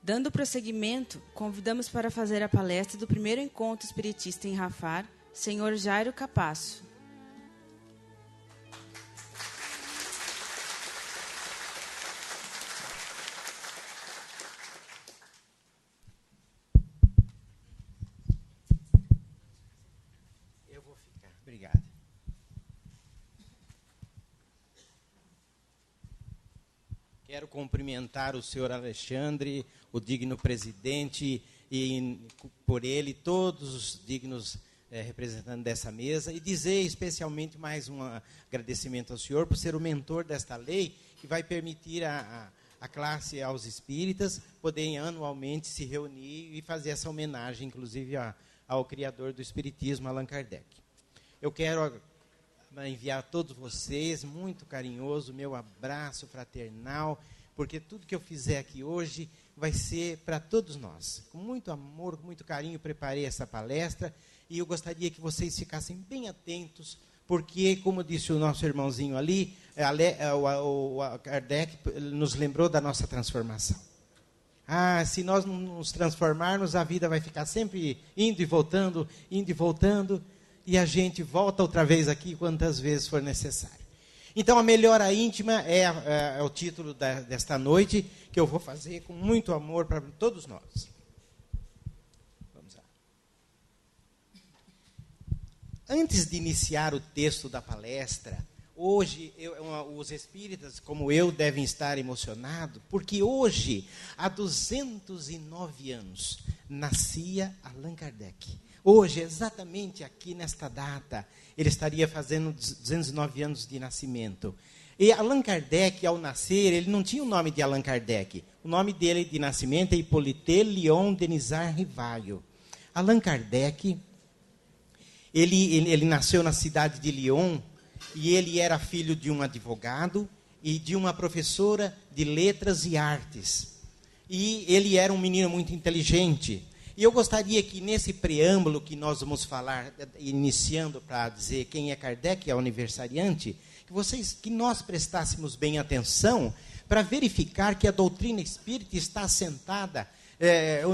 Dando prosseguimento, convidamos para fazer a palestra do primeiro encontro espiritista em Rafar, Senhor Jairo Capasso. Eu vou ficar. Obrigado. Quero cumprimentar o senhor Alexandre, o digno presidente, e por ele todos os dignos representantes dessa mesa, e dizer especialmente mais um agradecimento ao senhor por ser o mentor desta lei, que vai permitir a classe, aos espíritas, poderem anualmente se reunir e fazer essa homenagem, inclusive ao criador do espiritismo, Allan Kardec. Eu quero enviar a todos vocês, muito carinhoso, meu abraço fraternal, porque tudo que eu fizer aqui hoje vai ser para todos nós. Com muito amor, com muito carinho, preparei essa palestra e eu gostaria que vocês ficassem bem atentos, porque, como disse o nosso irmãozinho ali, o Kardec nos lembrou da nossa transformação. Se nós não nos transformarmos, a vida vai ficar sempre indo e voltando, e a gente volta outra vez aqui quantas vezes for necessário. Então, a melhora íntima é o título desta noite, que eu vou fazer com muito amor para todos nós. Vamos lá. Antes de iniciar o texto da palestra, hoje, os espíritas, como eu, devem estar emocionados, porque hoje, há 209 anos, nascia Allan Kardec. Hoje, exatamente aqui nesta data, ele estaria fazendo 209 anos de nascimento. E Allan Kardec, ao nascer, ele não tinha o nome de Allan Kardec. O nome dele de nascimento é Hippolyte Léon Denisard Rivaio. Allan Kardec, ele nasceu na cidade de Lyon, e ele era filho de um advogado e de uma professora de letras e artes. E ele era um menino muito inteligente. E eu gostaria que, nesse preâmbulo que nós vamos falar, iniciando para dizer quem é Kardec, é o aniversariante, que nós prestássemos bem atenção para verificar que a doutrina espírita está assentada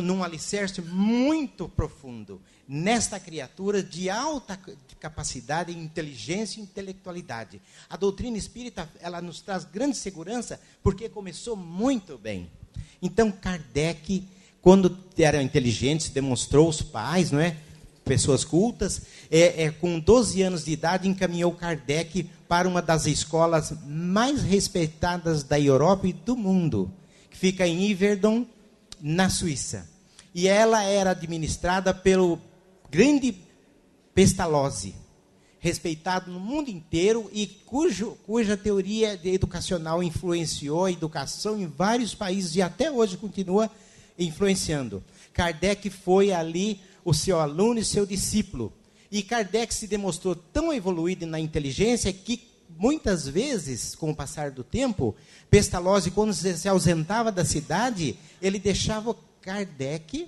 num alicerce muito profundo, nesta criatura de alta capacidade, inteligência e intelectualidade. A doutrina espírita, ela nos traz grande segurança, porque começou muito bem. Então, Kardec, quando era inteligente, demonstrou os pais, não é? Pessoas cultas, com 12 anos de idade, encaminhou Kardec para uma das escolas mais respeitadas da Europa e do mundo, que fica em Yverdon, na Suíça. E ela era administrada pelo grande Pestalozzi, respeitado no mundo inteiro e cuja teoria educacional influenciou a educação em vários países e até hoje continua influenciando. Kardec foi ali o seu aluno e seu discípulo. E Kardec se demonstrou tão evoluído na inteligência que, muitas vezes, com o passar do tempo, Pestalozzi, quando se ausentava da cidade, ele deixava Kardec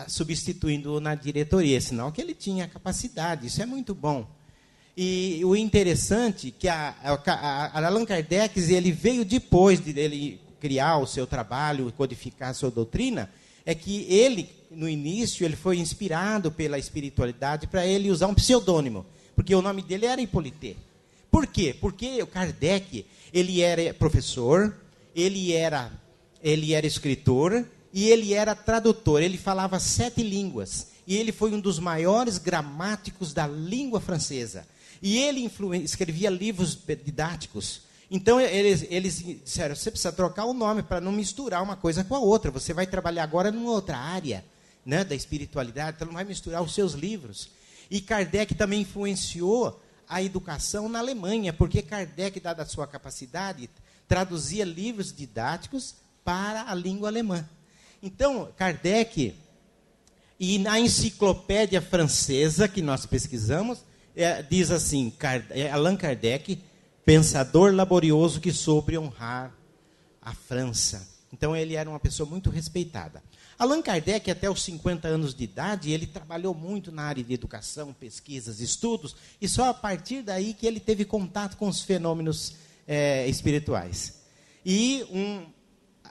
substituindo-o na diretoria, sinal que ele tinha capacidade. Isso é muito bom. E o interessante é que Allan Kardec, ele veio depois de ele criar o seu trabalho, codificar a sua doutrina, é que ele, no início, ele foi inspirado pela espiritualidade para ele usar um pseudônimo, porque o nome dele era Hippolyte. Por quê? Porque o Kardec, ele era professor, ele era escritor e ele era tradutor. Ele falava 7 línguas e ele foi um dos maiores gramáticos da língua francesa. E ele escrevia livros didáticos. Então, eles disseram, você precisa trocar o nome para não misturar uma coisa com a outra. Você vai trabalhar agora numa outra área, né, da espiritualidade, então não vai misturar os seus livros. E Kardec também influenciou a educação na Alemanha, porque Kardec, dada a sua capacidade, traduzia livros didáticos para a língua alemã. Então, Kardec, e na enciclopédia francesa que nós pesquisamos, diz assim, Allan Kardec, pensador laborioso que soube honrar a França. Então, ele era uma pessoa muito respeitada. Allan Kardec, até os 50 anos de idade, ele trabalhou muito na área de educação, pesquisas, estudos, e só a partir daí que ele teve contato com os fenômenos espirituais. E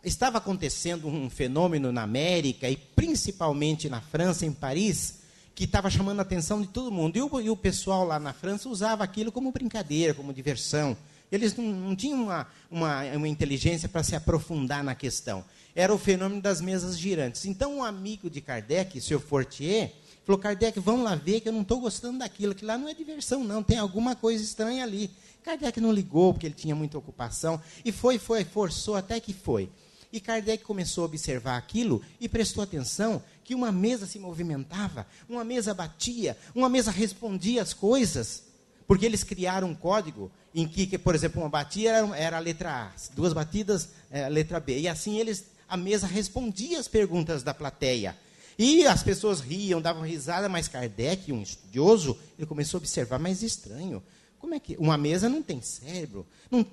estava acontecendo um fenômeno na América, e principalmente na França, em Paris, que estava chamando a atenção de todo mundo. E o pessoal lá na França usava aquilo como brincadeira, como diversão. Eles não tinham uma inteligência para se aprofundar na questão. Era o fenômeno das mesas girantes. Então, um amigo de Kardec, o Sr. Fortier, falou: Kardec, vamos lá ver que eu não estou gostando daquilo, que lá não é diversão, não, tem alguma coisa estranha ali. Kardec não ligou, porque ele tinha muita ocupação, e forçou até que foi. E Kardec começou a observar aquilo e prestou atenção que uma mesa se movimentava, uma mesa batia, uma mesa respondia as coisas. Porque eles criaram um código em que, por exemplo, uma batida era a letra A, duas batidas, a letra B. E assim a mesa respondia as perguntas da plateia. E as pessoas riam, davam risada, mas Kardec, um estudioso, ele começou a observar: mas estranho. Como é que uma mesa não tem cérebro? Como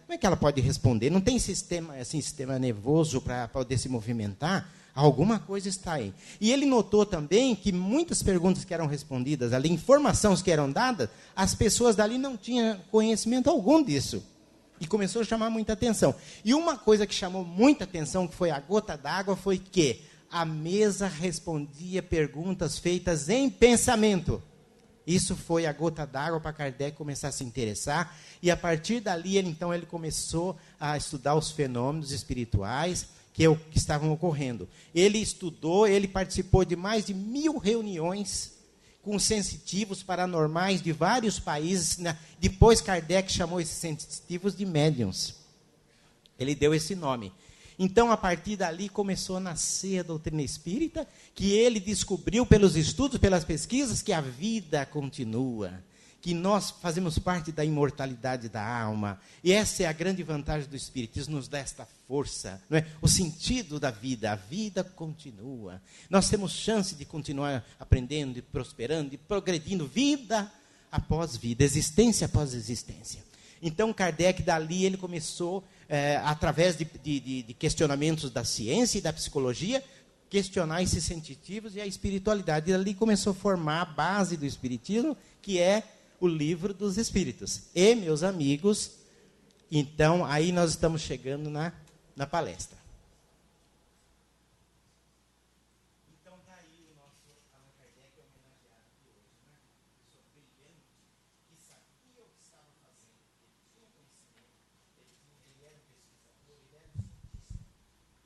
é que ela pode responder? Não tem sistema nervoso para poder se movimentar? Alguma coisa está aí. E ele notou também que muitas perguntas que eram respondidas ali, informações que eram dadas, as pessoas dali não tinham conhecimento algum disso. E começou a chamar muita atenção. E uma coisa que chamou muita atenção, que foi a gota d'água, foi que a mesa respondia perguntas feitas em pensamento. Isso foi a gota d'água para Kardec começar a se interessar, e a partir dali ele começou a estudar os fenômenos espirituais que estavam ocorrendo. Ele estudou, ele participou de mais de 1000 reuniões com sensitivos paranormais de vários países. Depois Kardec chamou esses sensitivos de médiuns. Ele deu esse nome. Então, a partir dali, começou a nascer a doutrina espírita, que ele descobriu pelos estudos, pelas pesquisas, que a vida continua, que nós fazemos parte da imortalidade da alma. E essa é a grande vantagem do espiritismo, nos dá esta força, não é? O sentido da vida, a vida continua. Nós temos chance de continuar aprendendo, de prosperando, de progredindo, vida após vida, existência após existência. Então, Kardec, dali, ele começou, através de questionamentos da ciência e da psicologia, questionar esses sensitivos e a espiritualidade. E ali começou a formar a base do espiritismo, que é o Livro dos Espíritos. E, meus amigos, então, aí nós estamos chegando na palestra. Então, está aí o nosso Allan Kardec homenageado de hoje, né? Pessoa brilhante, que sabia o que estava fazendo. Ele tinha conhecimento, ele era um pesquisador, ele era um cientista.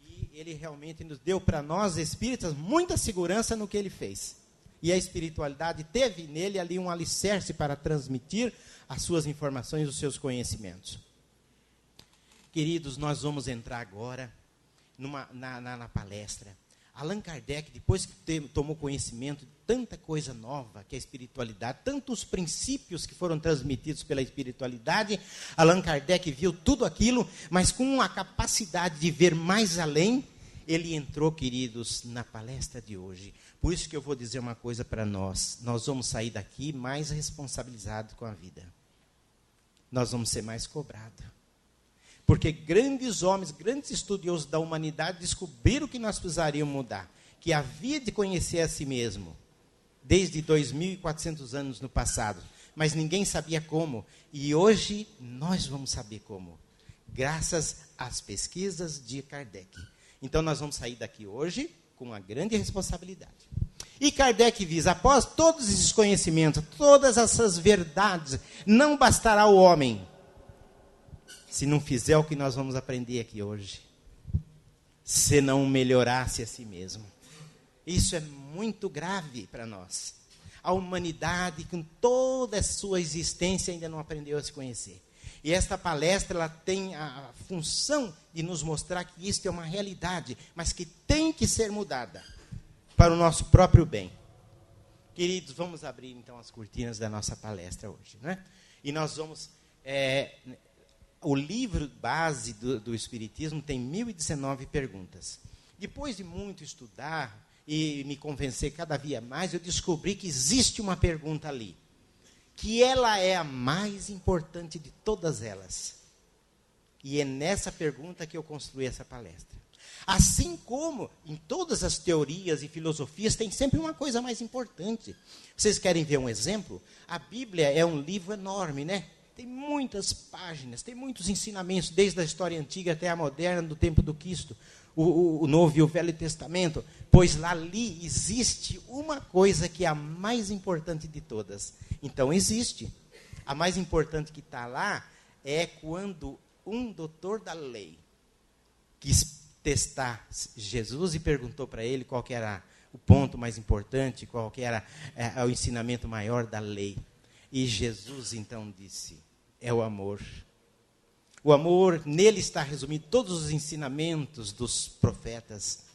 E ele realmente nos deu para nós, espíritas, muita segurança no que ele fez. E a espiritualidade teve nele ali um alicerce para transmitir as suas informações, os seus conhecimentos. Queridos, nós vamos entrar agora na palestra. Allan Kardec, depois que tomou conhecimento de tanta coisa nova que é a espiritualidade, tantos princípios que foram transmitidos pela espiritualidade, Allan Kardec viu tudo aquilo, mas com a capacidade de ver mais além, ele entrou, queridos, na palestra de hoje. Por isso que eu vou dizer uma coisa para nós. Nós vamos sair daqui mais responsabilizados com a vida. Nós vamos ser mais cobrados. Porque grandes homens, grandes estudiosos da humanidade descobriram que nós precisaríamos mudar. Que havia de conhecer a si mesmo. Desde 2.400 anos no passado. Mas ninguém sabia como. E hoje nós vamos saber como. Graças às pesquisas de Kardec. Então, nós vamos sair daqui hoje com uma grande responsabilidade. E Kardec diz, após todos esses conhecimentos, todas essas verdades, não bastará o homem, se não fizer o que nós vamos aprender aqui hoje, se não melhorasse a si mesmo. Isso é muito grave para nós. A humanidade, com toda a sua existência, ainda não aprendeu a se conhecer. E esta palestra ela tem a função de nos mostrar que isto é uma realidade, mas que tem que ser mudada para o nosso próprio bem. Queridos, vamos abrir então as cortinas da nossa palestra hoje, né? E nós vamos... o livro base do Espiritismo tem 1019 perguntas. Depois de muito estudar e me convencer cada dia mais, eu descobri que existe uma pergunta ali, que ela é a mais importante de todas elas. E é nessa pergunta que eu construí essa palestra. Assim como em todas as teorias e filosofias, tem sempre uma coisa mais importante. Vocês querem ver um exemplo? A Bíblia é um livro enorme, né? Tem muitas páginas, tem muitos ensinamentos, desde a história antiga até a moderna, do tempo do Cristo, o Novo e o Velho Testamento, pois ali existe uma coisa que é a mais importante de todas. Então existe. A mais importante que está lá é quando um doutor da lei quis testar Jesus e perguntou para ele qual que era o ponto mais importante, qual que era o ensinamento maior da lei. E Jesus então disse: é o amor. O amor, nele está resumido todos os ensinamentos dos profetas.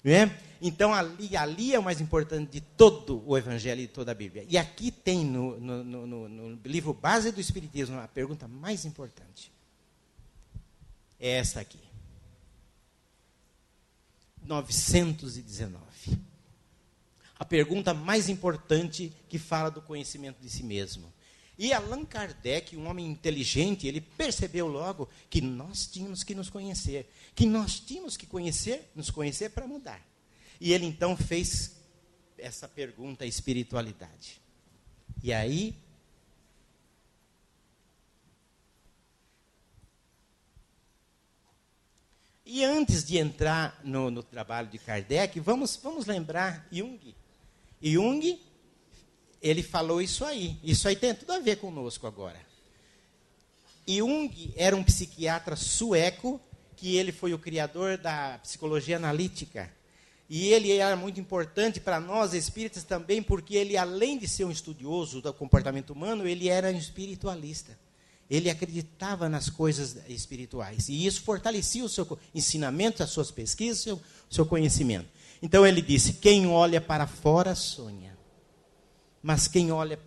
Não é? Então, ali é o mais importante de todo o Evangelho e de toda a Bíblia. E aqui tem, no livro base do Espiritismo, a pergunta mais importante. É essa aqui. 919. A pergunta mais importante que fala do conhecimento de si mesmo. E Allan Kardec, um homem inteligente, ele percebeu logo que nós tínhamos que nos conhecer. Que nós tínhamos que nos conhecer para mudar. E ele então fez essa pergunta à espiritualidade. E aí, e antes de entrar no trabalho de Kardec, vamos lembrar Jung. Jung, ele falou isso aí. Isso aí tem tudo a ver conosco agora. Jung era um psiquiatra sueco, que ele foi o criador da psicologia analítica. E ele era muito importante para nós espíritas também, porque ele, além de ser um estudioso do comportamento humano, ele era um espiritualista. Ele acreditava nas coisas espirituais. E isso fortalecia o seu ensinamento, as suas pesquisas, o seu conhecimento. Então ele disse: quem olha para fora sonha, mas quem olha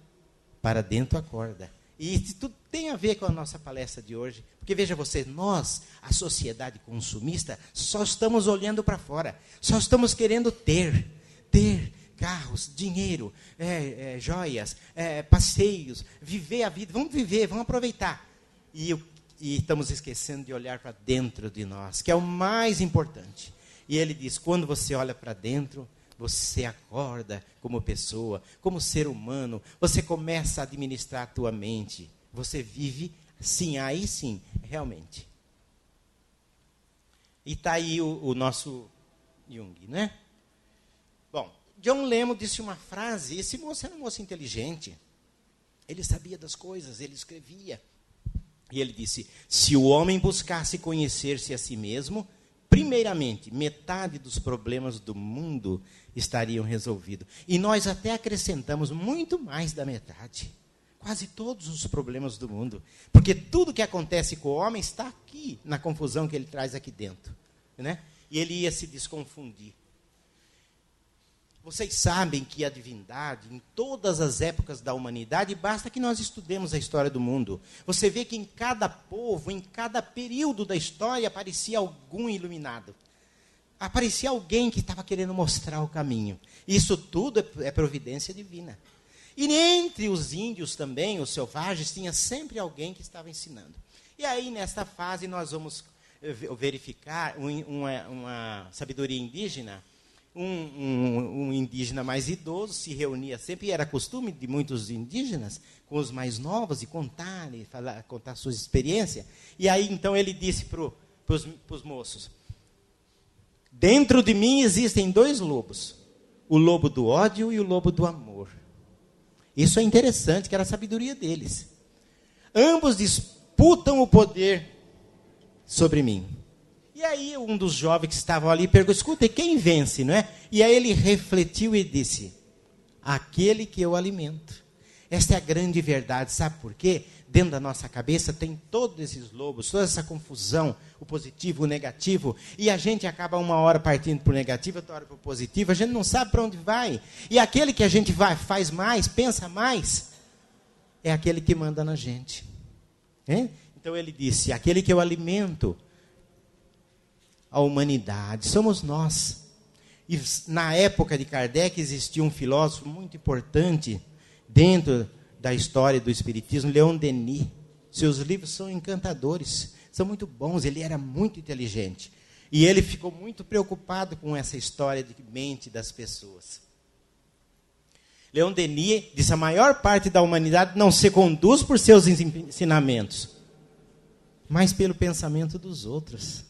para dentro acorda. E isso tudo tem a ver com a nossa palestra de hoje. Porque veja você, nós, a sociedade consumista, só estamos olhando para fora. Só estamos querendo ter carros, dinheiro, joias, passeios, viver a vida. Vamos viver, vamos aproveitar. E estamos esquecendo de olhar para dentro de nós, que é o mais importante. E ele diz: quando você olha para dentro, você acorda como pessoa, como ser humano, você começa a administrar a tua mente, você vive, sim, aí sim, realmente. E está aí o nosso Jung, né? Bom, John Lemo disse uma frase, esse moço era um moço inteligente, ele sabia das coisas, ele escrevia, e ele disse: se o homem buscasse conhecer-se a si mesmo, primeiramente, metade dos problemas do mundo estariam resolvidos. E nós até acrescentamos muito mais da metade. Quase todos os problemas do mundo. Porque tudo que acontece com o homem está aqui, na confusão que ele traz aqui dentro. Né? E ele ia se desconfundir. Vocês sabem que a divindade, em todas as épocas da humanidade, basta que nós estudemos a história do mundo. Você vê que em cada povo, em cada período da história, aparecia algum iluminado. Aparecia alguém que estava querendo mostrar o caminho. Isso tudo é providência divina. E entre os índios também, os selvagens, tinha sempre alguém que estava ensinando. E aí, nesta fase, nós vamos verificar uma sabedoria indígena. Um indígena mais idoso se reunia sempre, e era costume de muitos indígenas, com os mais novos, e contar suas experiências. E aí, então, ele disse para os moços: dentro de mim existem dois lobos, o lobo do ódio e o lobo do amor. Isso é interessante, que era a sabedoria deles. Ambos disputam o poder sobre mim. E aí um dos jovens que estavam ali perguntou: escuta, quem vence, não é? E aí ele refletiu e disse: aquele que eu alimento. Esta é a grande verdade, sabe por quê? Dentro da nossa cabeça tem todos esses lobos, toda essa confusão, o positivo, o negativo, e a gente acaba uma hora partindo para o negativo, outra hora para o positivo, a gente não sabe para onde vai. E aquele que a gente faz mais, pensa mais, é aquele que manda na gente. Então ele disse: aquele que eu alimento, a humanidade, somos nós. E na época de Kardec existia um filósofo muito importante dentro da história do Espiritismo, Leon Denis. Seus livros são encantadores, são muito bons, ele era muito inteligente. E ele ficou muito preocupado com essa história de mente das pessoas. Leon Denis disse: a maior parte da humanidade não se conduz por seus ensinamentos, mas pelo pensamento dos outros.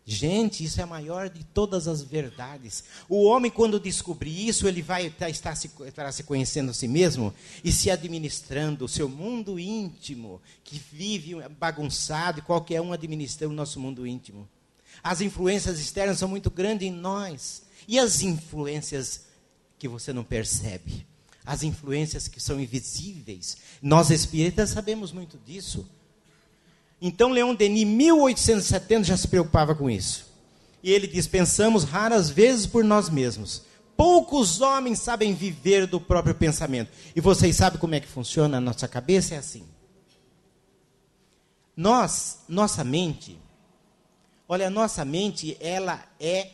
Gente, isso é a maior de todas as verdades. O homem, quando descobrir isso, ele vai estar se conhecendo a si mesmo e se administrando o seu mundo íntimo, que vive bagunçado, e qualquer um administra o nosso mundo íntimo. As influências externas são muito grandes em nós. E as influências que você não percebe? As influências que são invisíveis. Nós espíritas sabemos muito disso. Então, Leon Denis, em 1870, já se preocupava com isso. E ele diz: pensamos raras vezes por nós mesmos. Poucos homens sabem viver do próprio pensamento. E vocês sabem como é que funciona a nossa cabeça? É assim. Nossa mente, olha, a nossa mente, ela é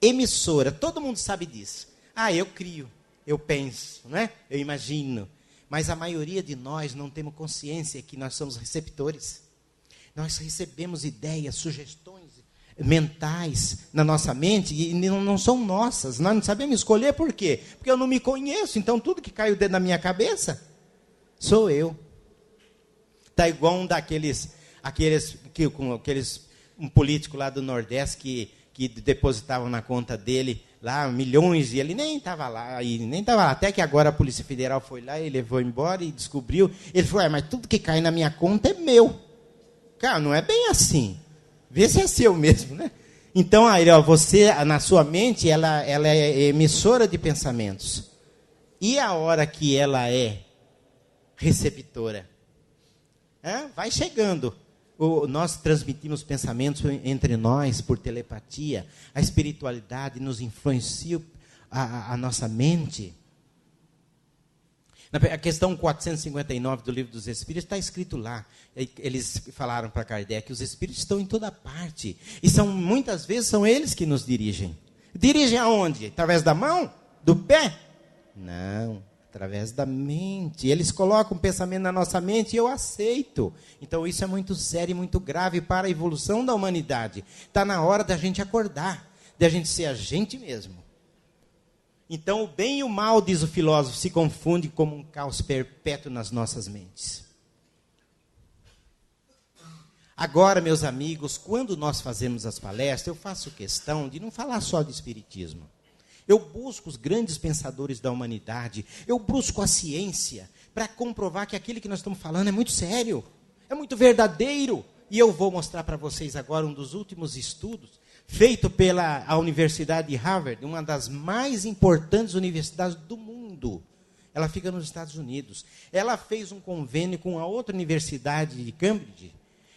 emissora. Todo mundo sabe disso. Eu crio, eu penso, não é? Eu imagino. Mas a maioria de nós não temos consciência que nós somos receptores. Nós recebemos ideias, sugestões mentais na nossa mente e não são nossas. Nós não sabemos escolher. Por quê? Porque eu não me conheço. Então, tudo que cai dentro da minha cabeça, sou eu. Está igual um um político lá do Nordeste que depositavam na conta dele lá milhões e ele nem estava lá. Até que agora a Polícia Federal foi lá e levou embora e descobriu. Ele falou: mas tudo que cai na minha conta é meu. Cara, não é bem assim. Vê se é seu mesmo, né? Então, aí, você, na sua mente, ela é emissora de pensamentos. E a hora que ela é receptora? Vai chegando. Nós transmitimos pensamentos entre nós por telepatia. A espiritualidade nos influencia a nossa mente. A questão 459 do Livro dos Espíritos está escrito lá. Eles falaram para Kardec que os espíritos estão em toda parte. E muitas vezes são eles que nos dirigem. Dirigem aonde? Através da mão? Do pé? Não, através da mente. Eles colocam um pensamento na nossa mente e eu aceito. Então isso é muito sério e muito grave para a evolução da humanidade. Está na hora da gente acordar, da gente ser a gente mesmo. Então, o bem e o mal, diz o filósofo, se confundem como um caos perpétuo nas nossas mentes. Agora, meus amigos, quando nós fazemos as palestras, eu faço questão de não falar só de espiritismo. Eu busco os grandes pensadores da humanidade, eu busco a ciência para comprovar que aquilo que nós estamos falando é muito sério, é muito verdadeiro. E eu vou mostrar para vocês agora um dos últimos estudos feito pela Universidade de Harvard, uma das mais importantes universidades do mundo. Ela fica nos Estados Unidos. Ela fez um convênio com a outra universidade de Cambridge,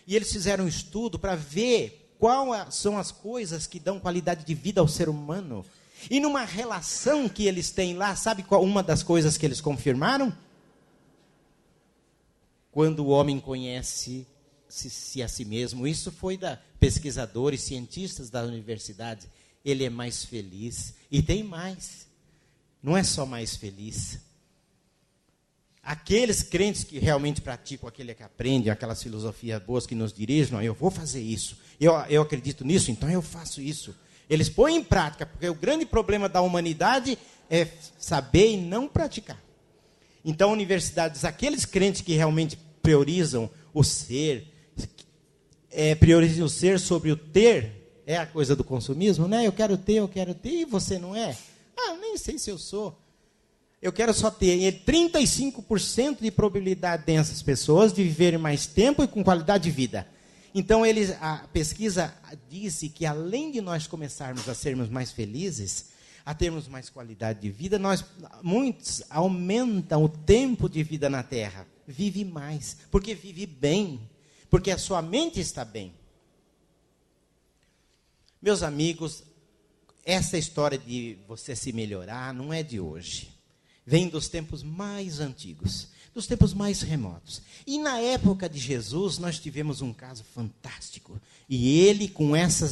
e eles fizeram um estudo para ver quais são as coisas que dão qualidade de vida ao ser humano. E numa relação que eles têm lá, sabe qual uma das coisas que eles confirmaram? Quando o homem conhece a si mesmo. Isso foi da pesquisadores, cientistas da universidade. Ele é mais feliz. E tem mais. Não é só mais feliz. Aqueles crentes que realmente praticam aquele que aprendem, aquelas filosofias boas que nos dirigem, não, eu vou fazer isso. Eu acredito nisso, então eu faço isso. Eles põem em prática, porque o grande problema da humanidade é saber e não praticar. Então, universidades, aqueles crentes que realmente priorizam o ser, priorizam o ser sobre o ter, é a coisa do consumismo, né? Eu quero ter, e você não é? Nem sei se eu sou. Eu quero só ter. E 35% de probabilidade dessas pessoas de viverem mais tempo e com qualidade de vida. Então, a pesquisa disse que, além de nós começarmos a sermos mais felizes, a termos mais qualidade de vida, muitos aumentam o tempo de vida na Terra. Vive mais, porque vive bem, porque a sua mente está bem. Meus amigos, essa história de você se melhorar não é de hoje. Vem dos tempos mais antigos, dos tempos mais remotos. E na época de Jesus, nós tivemos um caso fantástico. E ele, com essa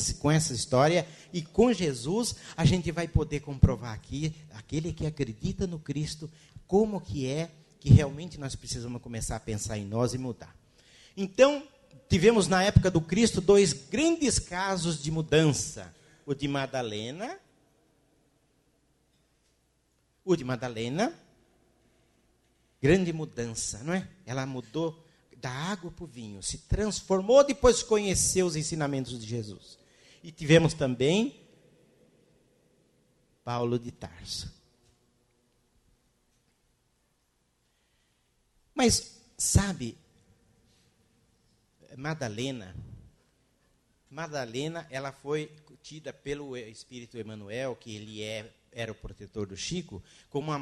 história, e com Jesus, a gente vai poder comprovar aqui, aquele que acredita no Cristo, como que é que realmente nós precisamos começar a pensar em nós e mudar. Então, tivemos na época do Cristo 2 grandes casos de mudança. O de Madalena Grande mudança, não é? Ela mudou da água para o vinho, se transformou, depois conheceu os ensinamentos de Jesus. E tivemos também Paulo de Tarso. Mas, sabe, Madalena, ela foi tida pelo Espírito Emmanuel, que ele era o protetor do Chico, como o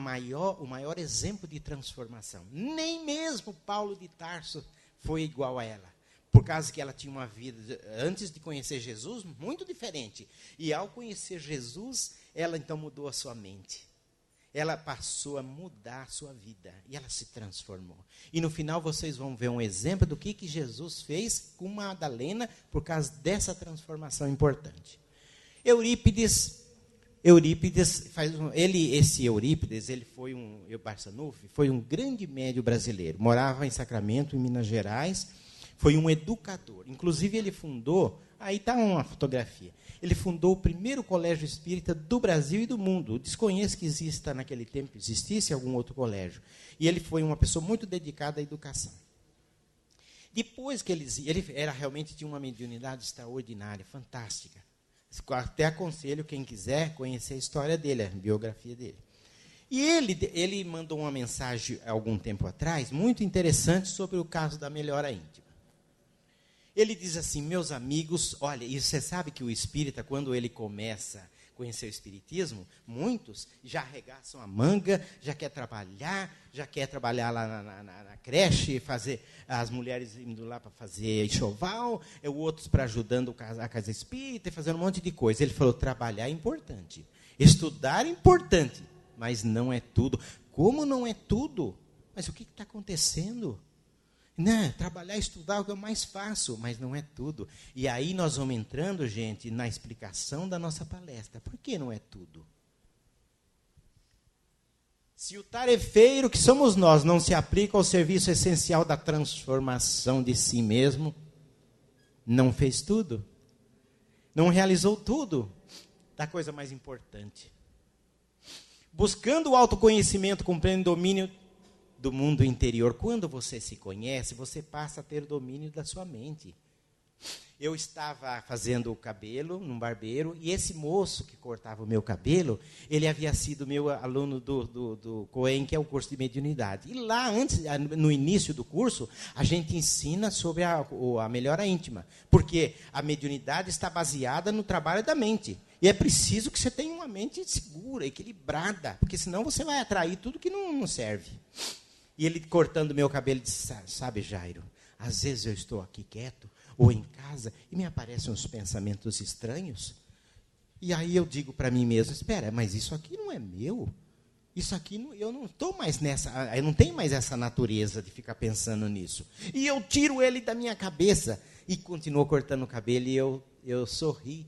maior exemplo de transformação. Nem mesmo Paulo de Tarso foi igual a ela, por causa que ela tinha uma vida, antes de conhecer Jesus, muito diferente. E ao conhecer Jesus, ela então mudou a sua mente. Ela passou a mudar a sua vida, e ela se transformou. E no final vocês vão ver um exemplo do que Jesus fez com Madalena, por causa dessa transformação importante. Eurípides Barçanufo foi um grande médium brasileiro, morava em Sacramento, em Minas Gerais, foi um educador. Inclusive ele fundou, aí está uma fotografia, ele fundou o primeiro colégio espírita do Brasil e do mundo. Desconheço que exista naquele tempo, existisse algum outro colégio. E ele foi uma pessoa muito dedicada à educação. Depois que ele era realmente, tinha uma mediunidade extraordinária, fantástica. Até aconselho quem quiser conhecer a história dele, a biografia dele. E ele mandou uma mensagem há algum tempo atrás, muito interessante, sobre o caso da melhora íntima. Ele diz assim: meus amigos, olha, e você sabe que o espírita, quando ele começa a conhecer o espiritismo, muitos já arregaçam a manga, já quer trabalhar lá na creche, fazer as mulheres indo lá para fazer enxoval, outros para ajudando a casa espírita, fazendo um monte de coisa. Ele falou: trabalhar é importante, estudar é importante, mas não é tudo. Como não é tudo? Mas o que está acontecendo? Não, trabalhar e estudar é o que eu mais faço, mas não é tudo. E aí nós vamos entrando, gente, na explicação da nossa palestra. Por que não é tudo? Se o tarefeiro que somos nós não se aplica ao serviço essencial da transformação de si mesmo, não fez tudo, não realizou tudo da coisa mais importante. Buscando o autoconhecimento com pleno domínio do mundo interior. Quando você se conhece, você passa a ter domínio da sua mente. Eu estava fazendo o cabelo num barbeiro, e esse moço que cortava o meu cabelo, ele havia sido meu aluno do COEM, que é o curso de mediunidade. E lá, no início do curso, a gente ensina sobre a melhora íntima, porque a mediunidade está baseada no trabalho da mente. E é preciso que você tenha uma mente segura, equilibrada, porque senão você vai atrair tudo que não serve. E ele, cortando meu cabelo, disse: sabe, Jairo, às vezes eu estou aqui quieto, ou em casa, e me aparecem uns pensamentos estranhos. E aí eu digo para mim mesmo: espera, mas isso aqui não é meu. Isso aqui, eu não estou mais nessa, eu não tenho mais essa natureza de ficar pensando nisso. E eu tiro ele da minha cabeça, e continuo cortando o cabelo, e eu sorri,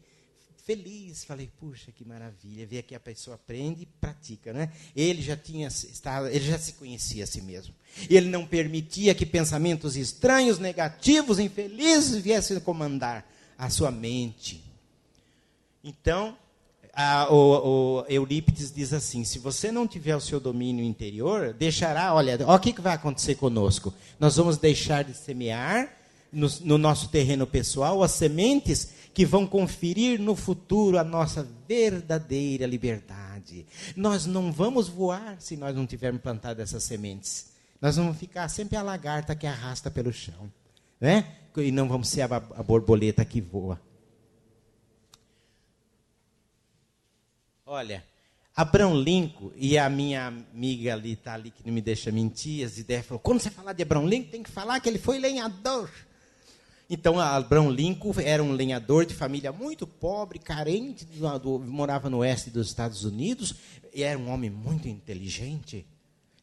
feliz, falei: puxa, que maravilha, ver que a pessoa aprende e pratica, né? Ele já se conhecia a si mesmo. Ele não permitia que pensamentos estranhos, negativos, infelizes viessem comandar a sua mente. Então, o Eurípides diz assim: se você não tiver o seu domínio interior, olha o que vai acontecer conosco. Nós vamos deixar de semear no nosso terreno pessoal as sementes que vão conferir no futuro a nossa verdadeira liberdade. Nós não vamos voar se nós não tivermos plantado essas sementes. Nós vamos ficar sempre a lagarta que arrasta pelo chão, né? E não vamos ser a borboleta que voa. Olha, Abraham Lincoln, e a minha amiga ali, está ali, que não me deixa mentir, as ideias, falou: quando você falar de Abraham Lincoln, tem que falar que ele foi lenhador. Então, Abraham Lincoln era um lenhador de família muito pobre, carente, morava no oeste dos Estados Unidos, e era um homem muito inteligente.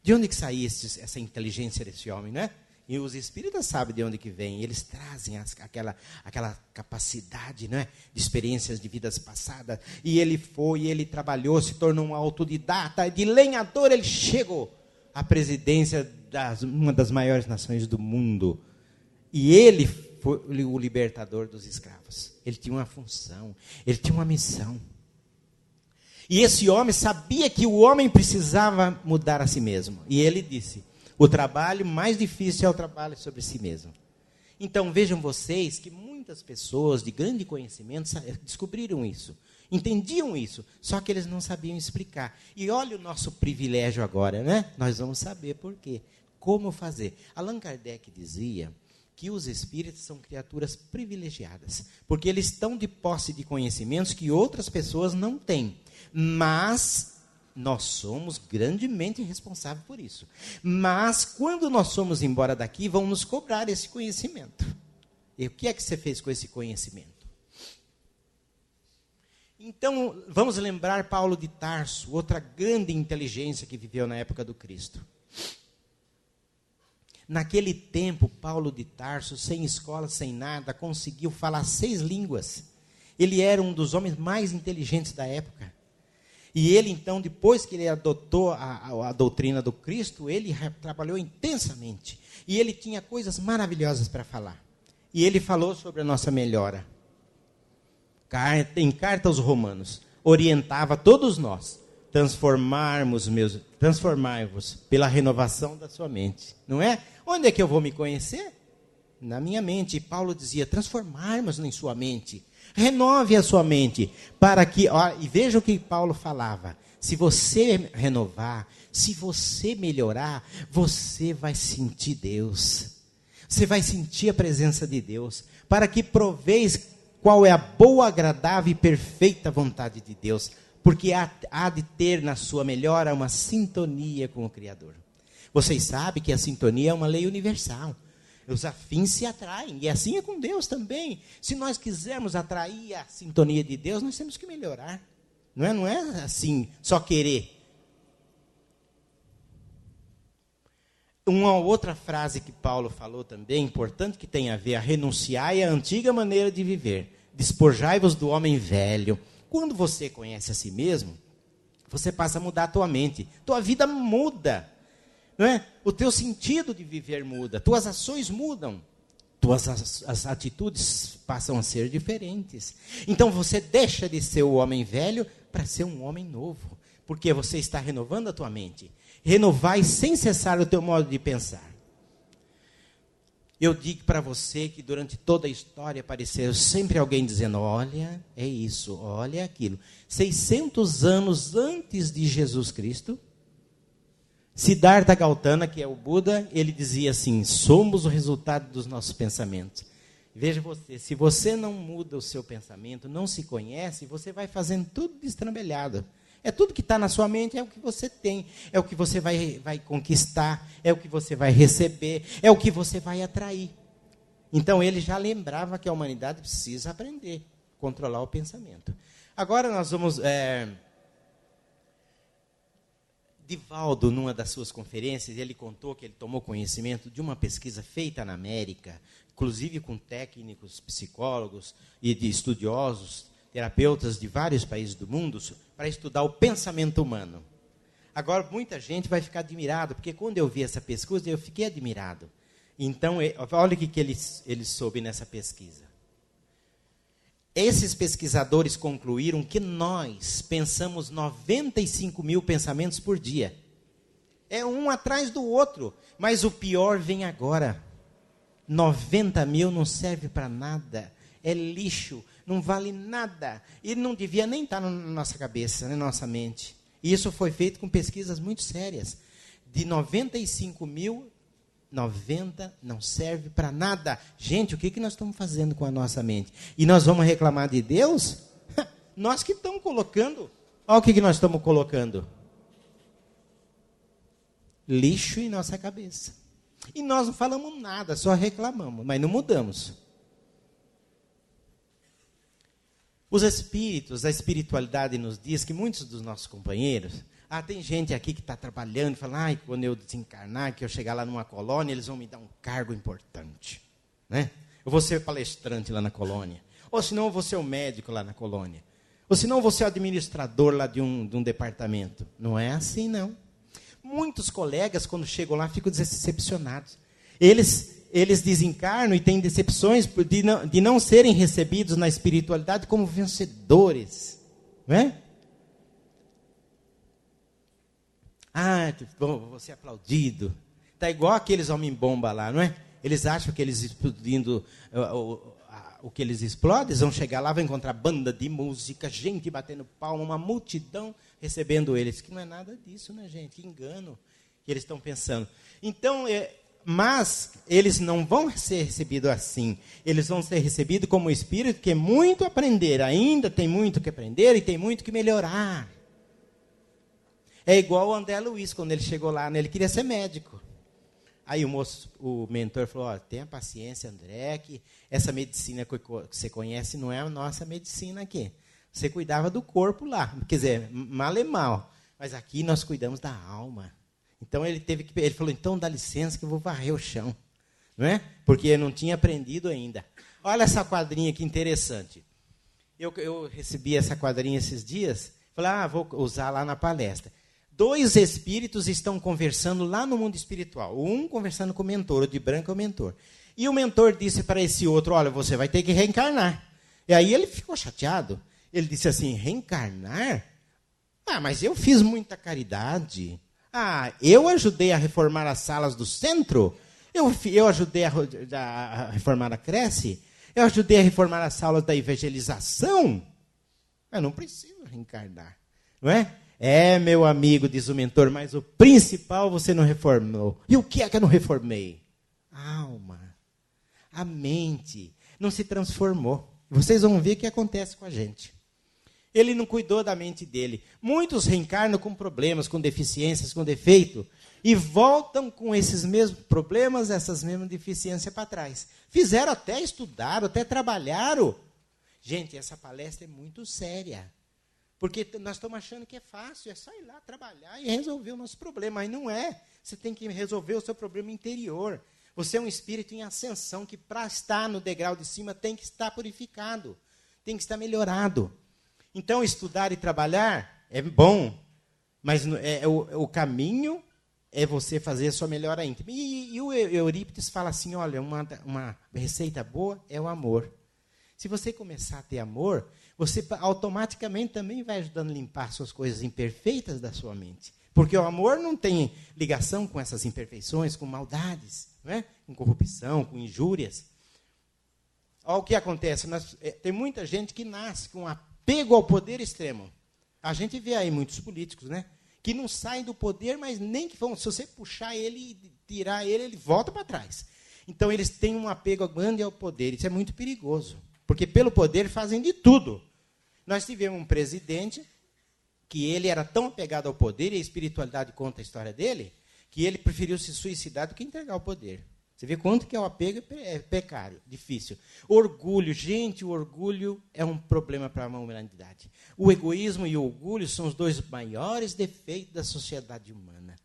De onde que saía essa inteligência desse homem, né? E os espíritas sabem de onde que vem. Eles trazem aquela capacidade, né, de experiências de vidas passadas. E ele trabalhou, se tornou um autodidata. De lenhador, ele chegou à presidência de uma das maiores nações do mundo. E ele foi o libertador dos escravos. Ele tinha uma função, ele tinha uma missão. E esse homem sabia que o homem precisava mudar a si mesmo. E ele disse: O trabalho mais difícil é o trabalho sobre si mesmo. Então vejam vocês que muitas pessoas de grande conhecimento descobriram isso, entendiam isso, só que eles não sabiam explicar. E olha o nosso privilégio agora, né? Nós vamos saber por quê, como fazer. Allan Kardec dizia que os espíritos são criaturas privilegiadas, porque eles estão de posse de conhecimentos que outras pessoas não têm. Mas nós somos grandemente responsáveis por isso. Mas quando nós somos embora daqui, vão nos cobrar esse conhecimento. E o que é que você fez com esse conhecimento? Então, vamos lembrar Paulo de Tarso, outra grande inteligência que viveu na época do Cristo. Naquele tempo, Paulo de Tarso, sem escola, sem nada, conseguiu falar 6 línguas. Ele era um dos homens mais inteligentes da época. E ele, então, depois que ele adotou a doutrina do Cristo, ele trabalhou intensamente. E ele tinha coisas maravilhosas para falar. E ele falou sobre a nossa melhora. Em carta aos Romanos, orientava todos nós, transformai-vos pela renovação da sua mente. Não é? Onde é que eu vou me conhecer? Na minha mente. E Paulo dizia, transformarmos em sua mente. Renove a sua mente, para que, e veja o que Paulo falava, se você renovar, se você melhorar, você vai sentir Deus, você vai sentir a presença de Deus, para que proveis qual é a boa, agradável e perfeita vontade de Deus, porque há de ter na sua melhora uma sintonia com o Criador. Vocês sabem que a sintonia é uma lei universal. Os afins se atraem, e assim é com Deus também. Se nós quisermos atrair a sintonia de Deus, nós temos que melhorar. Não é assim, só querer. Uma outra frase que Paulo falou também, importante, que tem a ver, a renunciai à antiga maneira de viver. Despojai-vos do homem velho. Quando você conhece a si mesmo, você passa a mudar a tua mente. Tua vida muda. Não é? O teu sentido de viver muda, tuas ações mudam, as atitudes passam a ser diferentes. Então você deixa de ser o homem velho para ser um homem novo, porque você está renovando a tua mente. Renovai sem cessar o teu modo de pensar. Eu digo para você que durante toda a história apareceu sempre alguém dizendo, olha, é isso, olha aquilo. 600 anos antes de Jesus Cristo, Siddhartha Gautama, que é o Buda, ele dizia assim, somos o resultado dos nossos pensamentos. Veja você, se você não muda o seu pensamento, não se conhece, você vai fazendo tudo destrambelhado. É tudo que está na sua mente, é o que você tem, é o que você vai conquistar, é o que você vai receber, é o que você vai atrair. Então ele já lembrava que a humanidade precisa aprender a controlar o pensamento. Agora nós vamos... Divaldo, numa das suas conferências, ele contou que ele tomou conhecimento de uma pesquisa feita na América, inclusive com técnicos, psicólogos e de estudiosos, terapeutas de vários países do mundo, para estudar o pensamento humano. Agora, muita gente vai ficar admirado, porque quando eu vi essa pesquisa, eu fiquei admirado. Então, olha o que ele soube nessa pesquisa. Esses pesquisadores concluíram que nós pensamos 95 mil pensamentos por dia. É um atrás do outro. Mas o pior vem agora. 90 mil não serve para nada. É lixo, não vale nada. E não devia nem estar na nossa cabeça, na nossa mente. E isso foi feito com pesquisas muito sérias. De 95 mil, 90 não serve para nada. Gente, o que nós estamos fazendo com a nossa mente? E nós vamos reclamar de Deus? Nós que estamos colocando. Olha o que nós estamos colocando. Lixo em nossa cabeça. E nós não falamos nada, só reclamamos, mas não mudamos. Os espíritos, a espiritualidade nos diz que muitos dos nossos companheiros... tem gente aqui que está trabalhando e fala, quando eu desencarnar, que eu chegar lá numa colônia, eles vão me dar um cargo importante. Né? Eu vou ser palestrante lá na colônia. Ou senão eu vou ser o médico lá na colônia. Ou senão eu vou ser o administrador lá de um departamento. Não é assim, não. Muitos colegas, quando chegam lá, ficam decepcionados. Eles desencarnam e têm decepções de não serem recebidos na espiritualidade como vencedores. Não é? Vou ser aplaudido. Está igual aqueles homem-bomba lá, não é? Eles acham que eles explodindo o que eles explodem, eles vão chegar lá, vão encontrar banda de música, gente batendo palma, uma multidão recebendo eles. Que não é nada disso, né, gente? Que engano que eles estão pensando. Então, mas eles não vão ser recebidos assim. Eles vão ser recebidos como espírito que é muito aprender. Ainda tem muito que aprender e tem muito que melhorar. É igual o André Luiz, quando ele chegou lá, né? Ele queria ser médico. Aí o mentor falou, tenha paciência, André, que essa medicina que você conhece não é a nossa medicina aqui. Você cuidava do corpo lá, quer dizer, mal é mal. Mas aqui nós cuidamos da alma. Então ele falou, então dá licença que eu vou varrer o chão. Não é? Porque eu não tinha aprendido ainda. Olha essa quadrinha que interessante. Eu recebi essa quadrinha esses dias, falei, vou usar lá na palestra. 2 espíritos estão conversando lá no mundo espiritual. Um conversando com o mentor, o de branco é o mentor. E o mentor disse para esse outro, olha, você vai ter que reencarnar. E aí ele ficou chateado. Ele disse assim, reencarnar? Mas eu fiz muita caridade. Eu ajudei a reformar as salas do centro. Eu ajudei a reformar a creche. Eu ajudei a reformar as salas da evangelização. Eu não preciso reencarnar. Não é? Meu amigo, diz o mentor, mas o principal você não reformou. E o que é que eu não reformei? A alma, a mente, não se transformou. Vocês vão ver o que acontece com a gente. Ele não cuidou da mente dele. Muitos reencarnam com problemas, com deficiências, com defeito, e voltam com esses mesmos problemas, essas mesmas deficiências para trás. Fizeram até, estudaram, até trabalharam. Gente, essa palestra é muito séria. Porque nós estamos achando que é fácil, é só ir lá trabalhar e resolver o nosso problema. Mas não é. Você tem que resolver o seu problema interior. Você é um espírito em ascensão que, para estar no degrau de cima, tem que estar purificado, tem que estar melhorado. Então, estudar e trabalhar é bom, mas o caminho é você fazer a sua melhora íntima. E o Eurípides fala assim, olha, uma receita boa é o amor. Se você começar a ter amor, você automaticamente também vai ajudando a limpar suas coisas imperfeitas da sua mente. Porque o amor não tem ligação com essas imperfeições, com maldades, não é? Com corrupção, com injúrias. Olha o que acontece. Tem muita gente que nasce com apego ao poder extremo. A gente vê aí muitos políticos, né? Que não saem do poder, mas nem que vão. Se você puxar ele e tirar ele, ele volta para trás. Então, eles têm um apego grande ao poder. Isso é muito perigoso. Porque pelo poder fazem de tudo. Nós tivemos um presidente que ele era tão apegado ao poder, e a espiritualidade conta a história dele, que ele preferiu se suicidar do que entregar o poder. Você vê quanto que é o apego é precário, difícil. Orgulho, gente, o orgulho é um problema para a humanidade. O egoísmo e o orgulho são os 2 maiores defeitos da sociedade humana.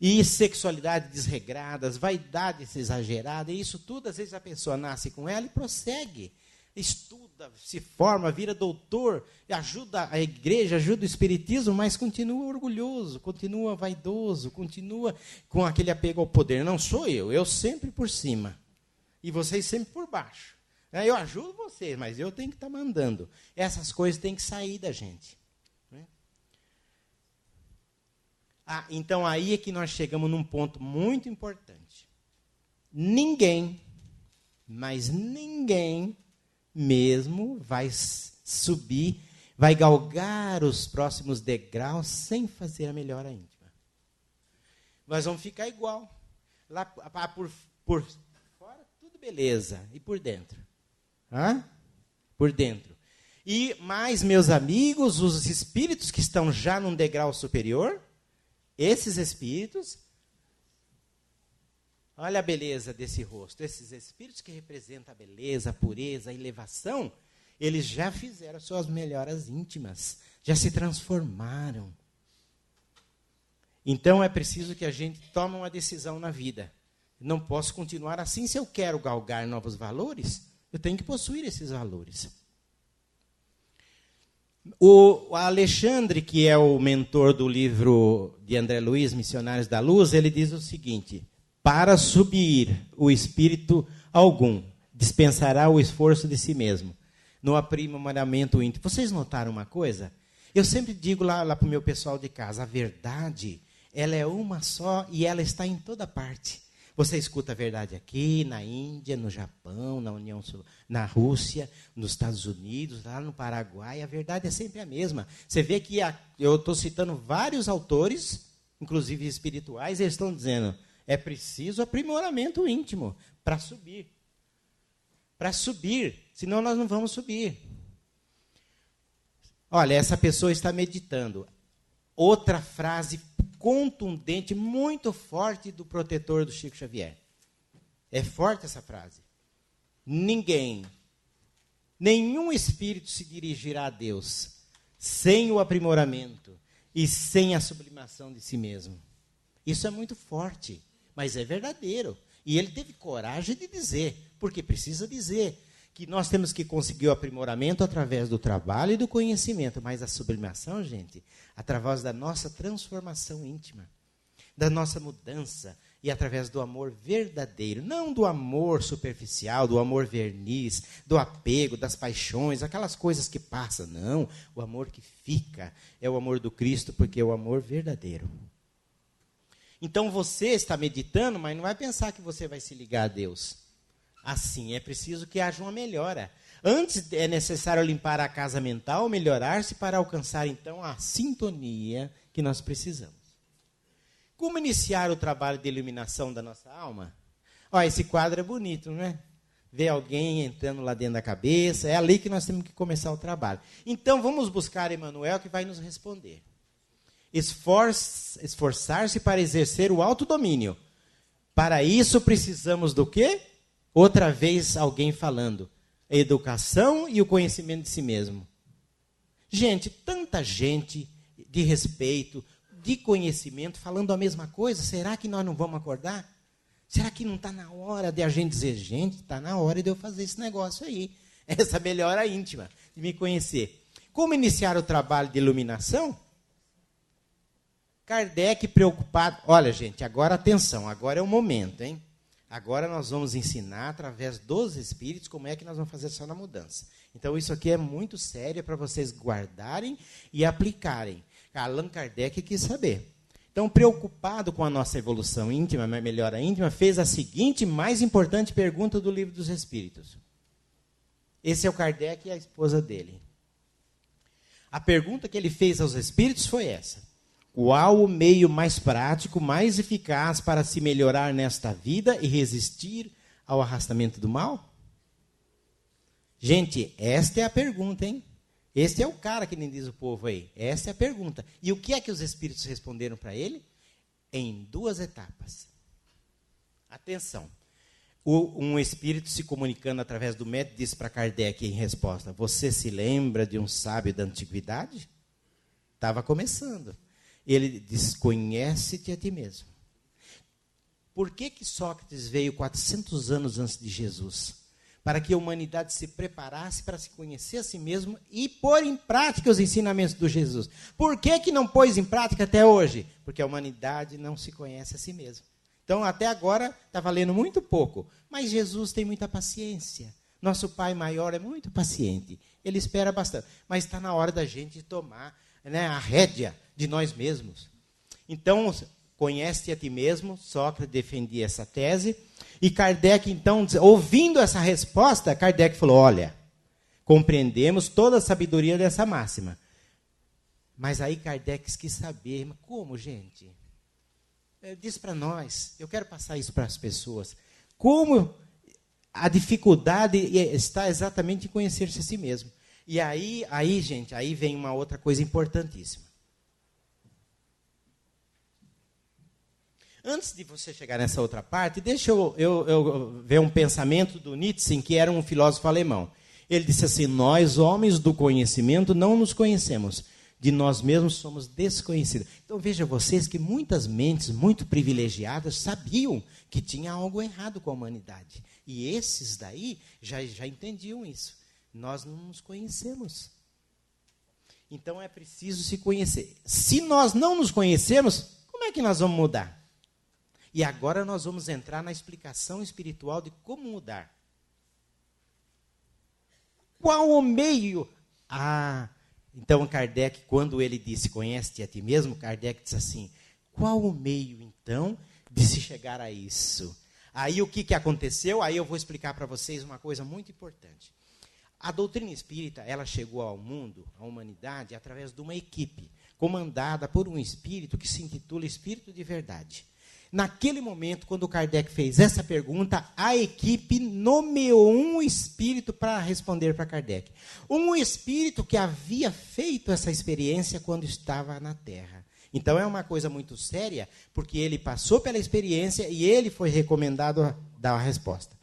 E sexualidade desregrada, vaidade exagerada, e isso tudo, às vezes a pessoa nasce com ela e prossegue. Estuda, se forma, vira doutor, ajuda a igreja, ajuda o espiritismo, mas continua orgulhoso, continua vaidoso, continua com aquele apego ao poder. Não sou eu sempre por cima. E vocês sempre por baixo. Eu ajudo vocês, mas eu tenho que estar mandando. Essas coisas têm que sair da gente. Então aí é que nós chegamos num ponto muito importante. Ninguém, mas ninguém mesmo vai subir, vai galgar os próximos degraus sem fazer a melhora íntima. Nós vamos ficar igual. Lá por fora, tudo beleza. E por dentro? Por dentro. E mais, meus amigos, os espíritos que estão já num degrau superior, esses espíritos, olha a beleza desse rosto. Esses espíritos que representam a beleza, a pureza, a elevação, eles já fizeram suas melhoras íntimas, já se transformaram. Então é preciso que a gente tome uma decisão na vida. Não posso continuar assim. Se eu quero galgar novos valores, eu tenho que possuir esses valores. O Alexandre, que é o mentor do livro de André Luiz, Missionários da Luz, ele diz o seguinte: para subir o espírito algum, dispensará o esforço de si mesmo, no aprimoramento íntimo. Vocês notaram uma coisa? Eu sempre digo lá para o meu pessoal de casa, a verdade ela é uma só e ela está em toda parte. Você escuta a verdade aqui, na Índia, no Japão, na Rússia, nos Estados Unidos, lá no Paraguai, a verdade é sempre a mesma. Você vê que eu estou citando vários autores, inclusive espirituais, eles estão dizendo, é preciso aprimoramento íntimo para subir. Para subir, senão nós não vamos subir. Olha, essa pessoa está meditando. Outra frase contundente, muito forte do protetor do Chico Xavier. É forte essa frase. Nenhum espírito se dirigirá a Deus sem o aprimoramento e sem a sublimação de si mesmo. Isso é muito forte, mas é verdadeiro. E ele teve coragem de dizer, porque precisa dizer que nós temos que conseguir o aprimoramento através do trabalho e do conhecimento, mas a sublimação, gente, através da nossa transformação íntima, da nossa mudança e através do amor verdadeiro, não do amor superficial, do amor verniz, do apego, das paixões, aquelas coisas que passam, não, o amor que fica é o amor do Cristo, porque é o amor verdadeiro. Então você está meditando, mas não vai pensar que você vai se ligar a Deus. Assim, é preciso que haja uma melhora. Antes é necessário limpar a casa mental, melhorar-se para alcançar, então, a sintonia que nós precisamos. Como iniciar o trabalho de iluminação da nossa alma? Ó, esse quadro é bonito, não é? Ver alguém entrando lá dentro da cabeça, é ali que nós temos que começar o trabalho. Então, vamos buscar Emmanuel, que vai nos responder. Esforçar-se para exercer o autodomínio. Para isso, precisamos do quê? Outra vez alguém falando, a educação e o conhecimento de si mesmo. Gente, tanta gente de respeito, de conhecimento, falando a mesma coisa, será que nós não vamos acordar? Será que não está na hora de a gente dizer, gente, está na hora de eu fazer esse negócio aí, essa melhora íntima, de me conhecer. Como iniciar o trabalho de iluminação? Kardec preocupado, olha gente, agora atenção, agora é o momento, hein? Agora nós vamos ensinar, através dos espíritos, como é que nós vamos fazer essa mudança. Então, isso aqui é muito sério, é para vocês guardarem e aplicarem. Allan Kardec quis saber. Então, preocupado com a nossa evolução íntima, melhora íntima, fez a seguinte mais importante pergunta do Livro dos Espíritos. Esse é o Kardec e a esposa dele. A pergunta que ele fez aos espíritos foi essa. Qual o meio mais prático, mais eficaz para se melhorar nesta vida e resistir ao arrastamento do mal? Gente, esta é a pergunta, hein? Este é o cara que nem diz o povo aí. Esta é a pergunta. E o que é que os espíritos responderam para ele? Em 2 etapas. Atenção. Um espírito se comunicando através do médium disse para Kardec em resposta, você se lembra de um sábio da antiguidade? Estava começando. Ele diz, conhece-te a ti mesmo. Por que Sócrates veio 400 anos antes de Jesus? Para que a humanidade se preparasse para se conhecer a si mesmo e pôr em prática os ensinamentos do Jesus. Por que não pôs em prática até hoje? Porque a humanidade não se conhece a si mesma. Então, até agora, está valendo muito pouco. Mas Jesus tem muita paciência. Nosso Pai maior é muito paciente. Ele espera bastante. Mas está na hora da gente tomar, né, a rédea de nós mesmos. Então, conhece-te a ti mesmo, Sócrates defendia essa tese, e Kardec, então, ouvindo essa resposta, Kardec falou, olha, compreendemos toda a sabedoria dessa máxima. Mas aí Kardec quis saber, mas como, gente? Diz para nós, eu quero passar isso para as pessoas, como a dificuldade está exatamente em conhecer-se a si mesmo. E aí, gente, aí vem uma outra coisa importantíssima. Antes de você chegar nessa outra parte, deixa eu ver um pensamento do Nietzsche, que era um filósofo alemão. Ele disse assim, nós, homens do conhecimento, não nos conhecemos. De nós mesmos somos desconhecidos. Então, veja vocês que muitas mentes muito privilegiadas sabiam que tinha algo errado com a humanidade. E esses daí já entendiam isso. Nós não nos conhecemos. Então, é preciso se conhecer. Se nós não nos conhecemos, como é que nós vamos mudar? E agora nós vamos entrar na explicação espiritual de como mudar. Qual o meio? Então Kardec, quando ele disse, conhece-te a ti mesmo, Kardec disse assim, qual o meio, então, de se chegar a isso? Aí o que aconteceu? Aí eu vou explicar para vocês uma coisa muito importante. A doutrina espírita, ela chegou ao mundo, à humanidade, através de uma equipe, comandada por um espírito que se intitula Espírito de Verdade. Naquele momento, quando Kardec fez essa pergunta, a equipe nomeou um espírito para responder para Kardec. Um espírito que havia feito essa experiência quando estava na Terra. Então é uma coisa muito séria, porque ele passou pela experiência e ele foi recomendado a dar a resposta.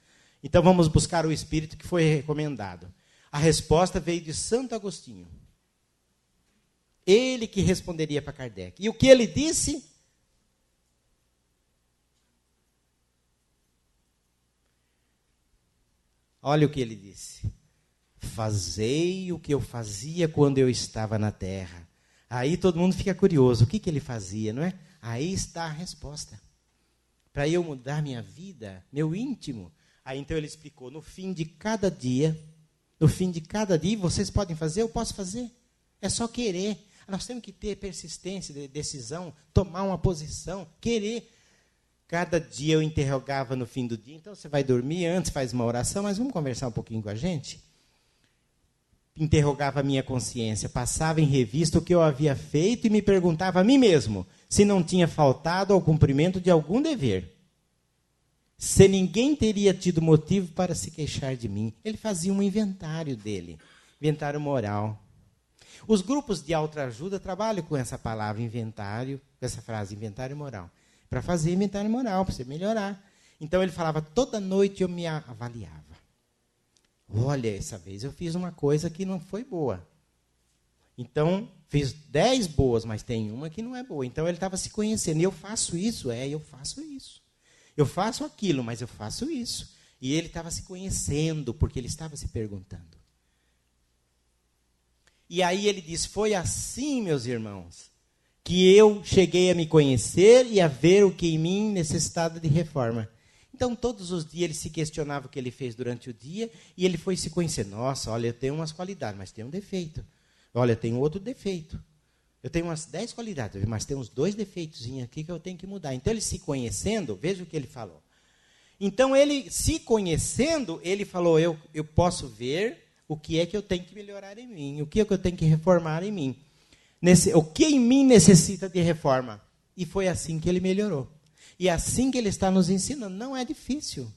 Então vamos buscar o espírito que foi recomendado. A resposta veio de Santo Agostinho. Ele que responderia para Kardec. E o que ele disse? Olha o que ele disse. Fazei o que eu fazia quando eu estava na terra. Aí todo mundo fica curioso. O que ele fazia, não é? Aí está a resposta. Para eu mudar minha vida, meu íntimo. Aí então ele explicou, no fim de cada dia, vocês podem fazer, eu posso fazer. É só querer. Nós temos que ter persistência, decisão, tomar uma posição, querer. Cada dia eu interrogava no fim do dia, então você vai dormir, antes faz uma oração, mas vamos conversar um pouquinho com a gente? Interrogava a minha consciência, passava em revista o que eu havia feito e me perguntava a mim mesmo se não tinha faltado ao cumprimento de algum dever. Se ninguém teria tido motivo para se queixar de mim. Ele fazia um inventário dele, inventário moral. Os grupos de autoajuda trabalham com essa palavra inventário, com essa frase inventário moral, para fazer inventário moral, para você melhorar. Então ele falava, toda noite eu me avaliava. Olha, essa vez eu fiz uma coisa que não foi boa. Então, fiz 10 boas, mas tem uma que não é boa. Então ele estava se conhecendo. E eu faço isso, eu faço isso. Eu faço aquilo, mas eu faço isso. E ele estava se conhecendo, porque ele estava se perguntando. E aí ele diz, foi assim, meus irmãos, que eu cheguei a me conhecer e a ver o que em mim necessitava de reforma. Então, todos os dias ele se questionava o que ele fez durante o dia e ele foi se conhecer. Nossa, olha, eu tenho umas qualidades, mas tenho um defeito. Olha, eu tenho outro defeito. Eu tenho umas 10 qualidades, mas tem uns 2 defeitozinhos aqui que eu tenho que mudar. Então, ele se conhecendo, veja o que ele falou. Então, ele se conhecendo, ele falou, eu posso ver o que é que eu tenho que melhorar em mim, o que é que eu tenho que reformar em mim. O que em mim necessita de reforma? E foi assim que ele melhorou. E assim que ele está nos ensinando. Não é difícil.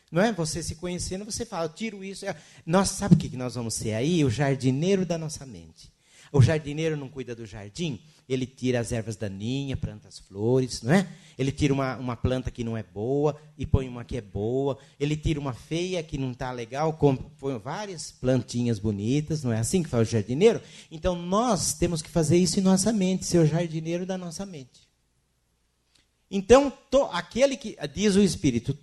Não é? Você se conhecendo, você fala, eu tiro isso. Nós, sabe o que nós vamos ser aí? O jardineiro da nossa mente. O jardineiro não cuida do jardim, ele tira as ervas daninhas, planta as flores, não é? Ele tira uma planta que não é boa e põe uma que é boa. Ele tira uma feia que não está legal, põe várias plantinhas bonitas, não é assim que faz o jardineiro? Então, nós temos que fazer isso em nossa mente, ser o jardineiro da nossa mente. Então, aquele que, diz o Espírito,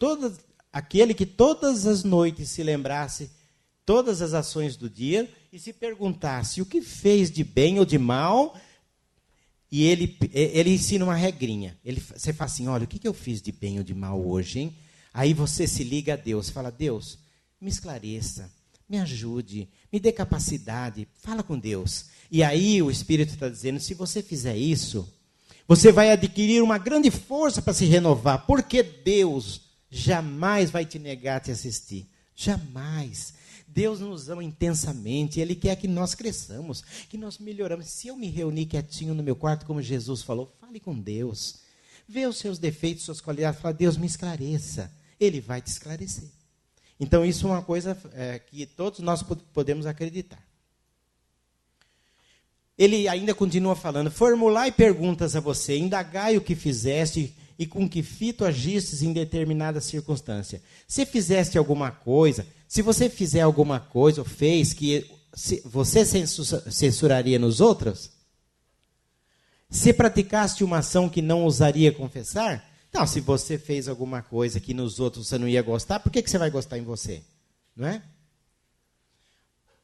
aquele que todas as noites se lembrasse todas as ações do dia e se perguntasse o que fez de bem ou de mal, e ele ensina uma regrinha. Você fala assim, olha, o que eu fiz de bem ou de mal hoje, hein? Aí você se liga a Deus, fala, Deus, me esclareça, me ajude, me dê capacidade, fala com Deus. E aí o Espírito está dizendo, se você fizer isso, você vai adquirir uma grande força para se renovar, porque Deus jamais vai te negar a te assistir. Jamais. Deus nos ama intensamente, Ele quer que nós cresçamos, que nós melhoramos. Se eu me reunir quietinho no meu quarto, como Jesus falou, fale com Deus. Vê os seus defeitos, suas qualidades, fala, Deus, me esclareça. Ele vai te esclarecer. Então, isso é uma coisa que todos nós podemos acreditar. Ele ainda continua falando, formulai perguntas a você, indagai o que fizeste e com que fito agistes em determinada circunstância. Se fizeste alguma coisa, se você fizer alguma coisa ou fez que você censuraria nos outros? Se praticaste uma ação que não ousaria confessar? Não, se você fez alguma coisa que nos outros você não ia gostar, por que você vai gostar em você? Não é?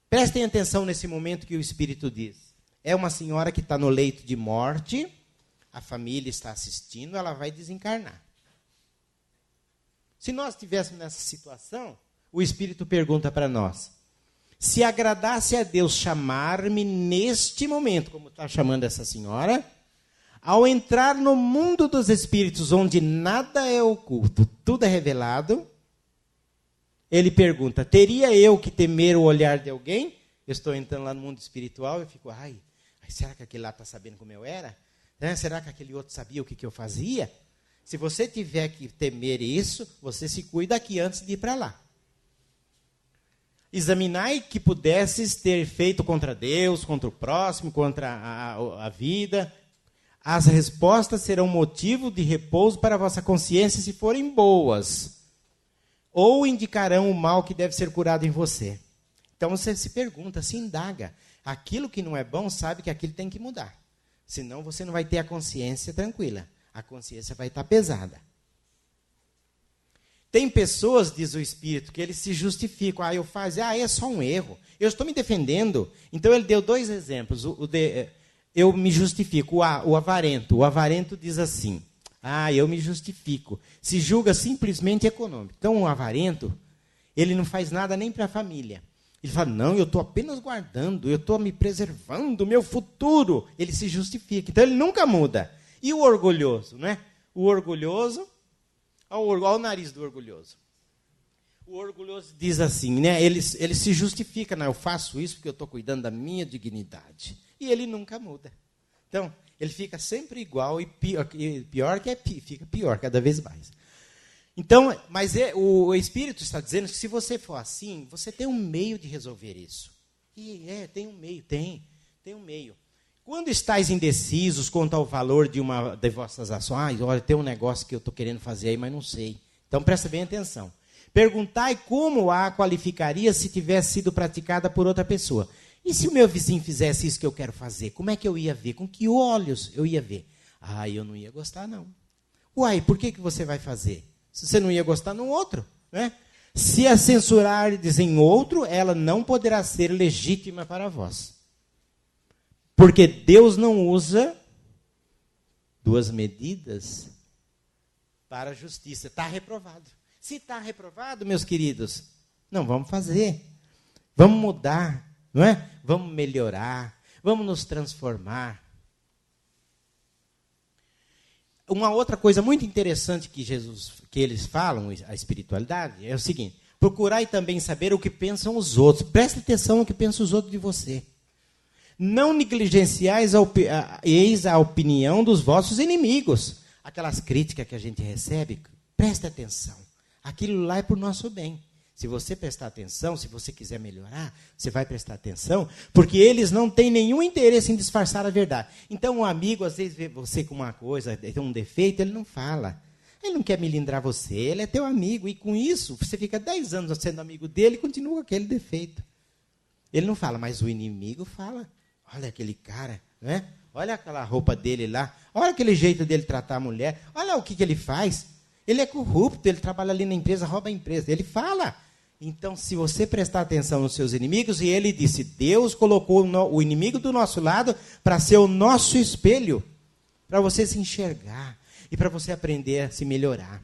Prestem atenção nesse momento que o Espírito diz. É uma senhora que está no leito de morte, a família está assistindo, ela vai desencarnar. Se nós estivéssemos nessa situação, o Espírito pergunta para nós, se agradasse a Deus chamar-me neste momento, como está chamando essa senhora, Ao entrar no mundo dos espíritos, onde nada é oculto, tudo é revelado, ele pergunta, teria eu que temer o olhar de alguém? Eu estou entrando lá no mundo espiritual e fico, será que aquele lá está sabendo como eu era? Será que aquele outro sabia o que eu fazia? Se você tiver que temer isso, você se cuida aqui antes de ir para lá. Examinai que pudesses ter feito contra Deus, contra o próximo, contra a vida. As respostas serão motivo de repouso para a vossa consciência se forem boas. Ou indicarão o mal que deve ser curado em você. Então você se pergunta, se indaga. Aquilo que não é bom, sabe que aquilo tem que mudar. Senão você não vai ter a consciência tranquila. A consciência vai estar pesada. Tem pessoas, diz o Espírito, que eles se justificam. É só um erro. Eu estou me defendendo. Então ele deu 2 exemplos. Eu me justifico. O avarento. O avarento diz assim, eu me justifico. Se julga simplesmente econômico. Então o avarento, ele não faz nada nem para a família. Ele fala, não, eu estou apenas guardando, eu estou me preservando, o meu futuro. Ele se justifica. Então ele nunca muda. E o orgulhoso, né? O orgulhoso, olha o nariz do orgulhoso. O orgulhoso diz assim, né? Ele se justifica, eu faço isso porque eu estou cuidando da minha dignidade. E ele nunca muda. Então, ele fica sempre igual e pior que fica pior cada vez mais. Então, mas o Espírito está dizendo que se você for assim, você tem um meio de resolver isso. E tem um meio, tem um meio. Quando estáis indecisos quanto ao valor de vossas ações, olha, tem um negócio que eu estou querendo fazer aí, mas não sei. Então, presta bem atenção. Perguntai como a qualificaria se tivesse sido praticada por outra pessoa. E se o meu vizinho fizesse isso que eu quero fazer, como é que eu ia ver? Com que olhos eu ia ver? Eu não ia gostar, não. Por que você vai fazer? Se você não ia gostar no outro, né? Se a censurardes em outro, ela não poderá ser legítima para vós. Porque Deus não usa 2 medidas para a justiça. Está reprovado. Se está reprovado, meus queridos, não vamos fazer. Vamos mudar, não é? Vamos melhorar, vamos nos transformar. Uma outra coisa muito interessante que eles falam, a espiritualidade, é o seguinte: procurai também saber o que pensam os outros. Preste atenção no que pensam os outros de você. Não negligenciais a opinião dos vossos inimigos. Aquelas críticas que a gente recebe, preste atenção. Aquilo lá é para o nosso bem. Se você prestar atenção, se você quiser melhorar, você vai prestar atenção, porque eles não têm nenhum interesse em disfarçar a verdade. Então, um amigo, às vezes, vê você com uma coisa, tem um defeito, ele não fala. Ele não quer melindrar você, ele é teu amigo. E com isso, você fica 10 anos sendo amigo dele e continua com aquele defeito. Ele não fala, mas o inimigo fala. Olha aquele cara, né? Olha aquela roupa dele lá. Olha aquele jeito dele tratar a mulher. Olha o que ele faz. Ele é corrupto, ele trabalha ali na empresa, rouba a empresa. Ele fala. Então, se você prestar atenção nos seus inimigos, e ele disse, Deus colocou o inimigo do nosso lado para ser o nosso espelho, para você se enxergar e para você aprender a se melhorar.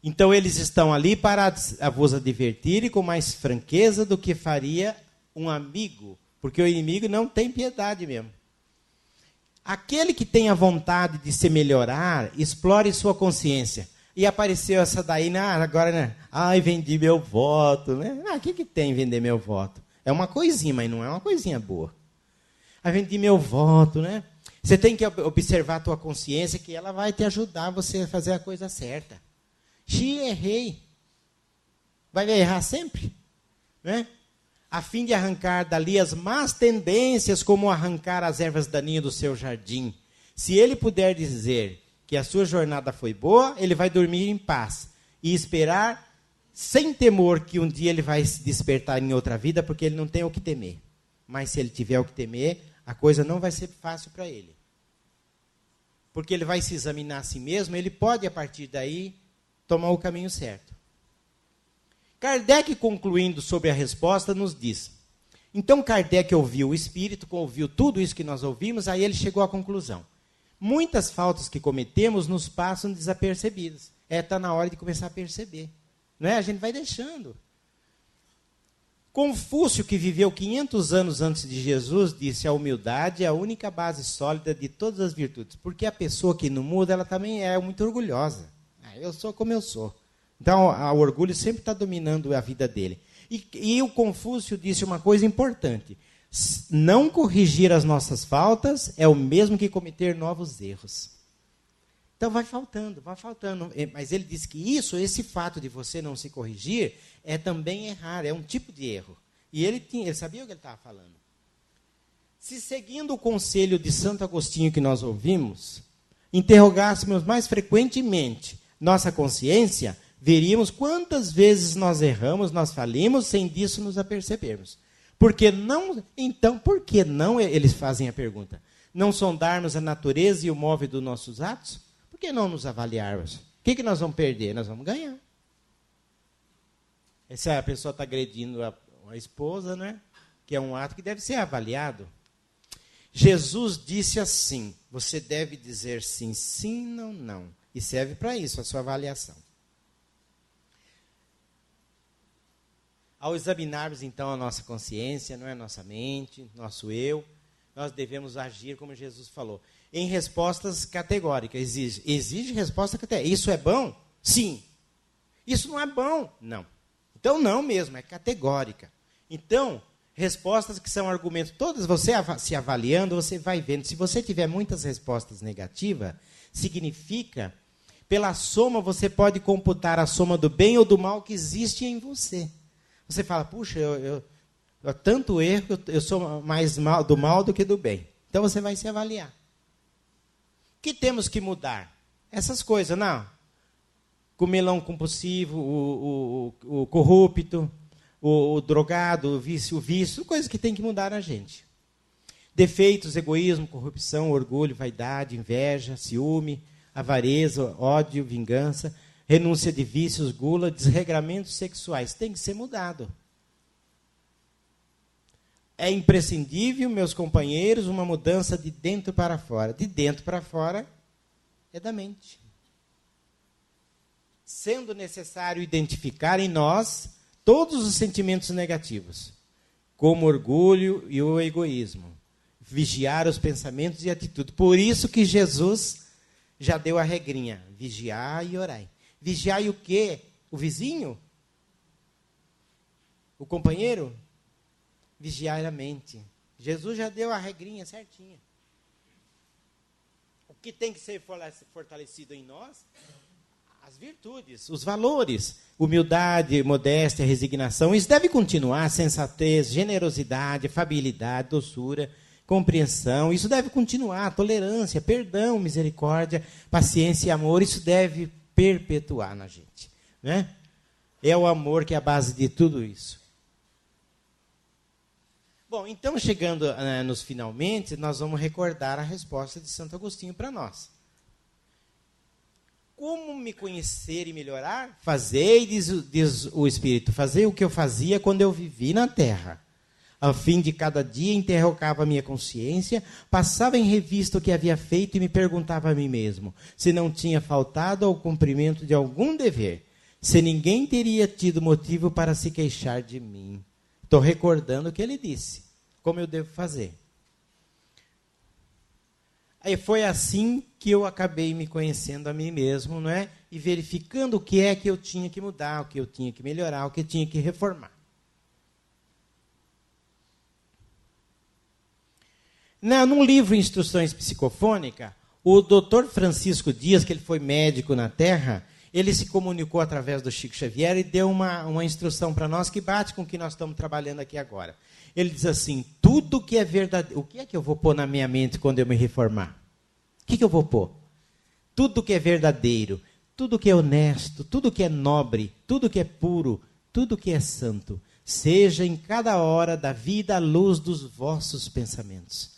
Então, eles estão ali para vos advertirem com mais franqueza do que faria um amigo, porque o inimigo não tem piedade mesmo. Aquele que tem a vontade de se melhorar, explore sua consciência. E apareceu essa daí, agora, né? Vendi meu voto, né? O que tem vender meu voto? É uma coisinha, mas não é uma coisinha boa. Vendi meu voto, né? Você tem que observar a tua consciência, que ela vai te ajudar você a fazer a coisa certa. Errei. Vai errar sempre, né? A fim de arrancar dali as más tendências, como arrancar as ervas daninhas do seu jardim. Se ele puder dizer que a sua jornada foi boa, ele vai dormir em paz e esperar sem temor que um dia ele vai se despertar em outra vida, porque ele não tem o que temer. Mas se ele tiver o que temer, a coisa não vai ser fácil para ele. Porque ele vai se examinar a si mesmo, ele pode, a partir daí, tomar o caminho certo. Kardec, concluindo sobre a resposta, nos diz. Então, Kardec ouviu o Espírito, ouviu tudo isso que nós ouvimos, aí ele chegou à conclusão. Muitas faltas que cometemos nos passam desapercebidas. Está na hora de começar a perceber. Não é? A gente vai deixando. Confúcio, que viveu 500 anos antes de Jesus, disse: a humildade é a única base sólida de todas as virtudes. Porque a pessoa que não muda, ela também é muito orgulhosa. Eu sou como eu sou. Então, o orgulho sempre está dominando a vida dele. E o Confúcio disse uma coisa importante: não corrigir as nossas faltas é o mesmo que cometer novos erros. Então vai faltando. Mas ele disse que esse fato de você não se corrigir, é também errar, é um tipo de erro. E ele sabia o que ele estava falando. Se, seguindo o conselho de Santo Agostinho que nós ouvimos, interrogássemos mais frequentemente nossa consciência, veríamos quantas vezes nós erramos, nós falimos, sem disso nos apercebermos. Por que não? Então, por que não, eles fazem a pergunta, não sondarmos a natureza e o móvel dos nossos atos? Por que não nos avaliarmos? O que nós vamos perder? Nós vamos ganhar. Se a pessoa está agredindo a esposa, né? Que é um ato que deve ser avaliado. Jesus disse assim: você deve dizer sim, sim, não, não. E serve para isso, a sua avaliação. Ao examinarmos, então, a nossa consciência, não é, nossa mente, nosso eu, nós devemos agir como Jesus falou, em respostas categóricas. Exige resposta categórica. Isso é bom? Sim. Isso não é bom? Não. Então, não mesmo, é categórica. Então, respostas que são argumentos, todas você se avaliando, você vai vendo. Se você tiver muitas respostas negativas, significa, pela soma, você pode computar a soma do bem ou do mal que existe em você. Você fala, puxa, eu tanto erro, eu sou mais do mal do que do bem. Então, você vai se avaliar. O que temos que mudar? Essas coisas, não. O melão compulsivo, o corrupto, o drogado, o vício, coisas que tem que mudar na gente. Defeitos, egoísmo, corrupção, orgulho, vaidade, inveja, ciúme, avareza, ódio, vingança, renúncia de vícios, gula, desregramentos sexuais. Tem que ser mudado. É imprescindível, meus companheiros, uma mudança de dentro para fora. De dentro para fora é da mente. Sendo necessário identificar em nós todos os sentimentos negativos, como o orgulho e o egoísmo. Vigiar os pensamentos e atitudes. Por isso que Jesus já deu a regrinha: vigiai e orai. Vigiai o quê? O vizinho? O companheiro? Vigiar a mente. Jesus já deu a regrinha certinha. O que tem que ser fortalecido em nós? As virtudes, os valores. Humildade, modéstia, resignação. Isso deve continuar. Sensatez, generosidade, afabilidade, doçura, compreensão. Isso deve continuar. Tolerância, perdão, misericórdia, paciência e amor. Isso deve perpetuar na gente, né? É o amor que é a base de tudo isso. Bom, então, chegando nos finalmente, nós vamos recordar a resposta de Santo Agostinho para nós. Como me conhecer e melhorar? Fazei, diz o Espírito, fazei o que eu fazia quando eu vivi na terra. Ao fim de cada dia, interrogava a minha consciência, passava em revista o que havia feito e me perguntava a mim mesmo se não tinha faltado ao cumprimento de algum dever, se ninguém teria tido motivo para se queixar de mim. Estou recordando o que ele disse, como eu devo fazer. Aí foi assim que eu acabei me conhecendo a mim mesmo, não é? E verificando o que é que eu tinha que mudar, o que eu tinha que melhorar, o que eu tinha que reformar. Num livro Instruções Psicofônicas, o Dr. Francisco Dias, que ele foi médico na Terra, ele se comunicou através do Chico Xavier e deu uma instrução para nós que bate com o que nós estamos trabalhando aqui agora. Ele diz assim: tudo que é verdadeiro. O que é que eu vou pôr na minha mente quando eu me reformar? O que eu vou pôr? Tudo que é verdadeiro, tudo que é honesto, tudo que é nobre, tudo que é puro, tudo que é santo, seja em cada hora da vida a luz dos vossos pensamentos.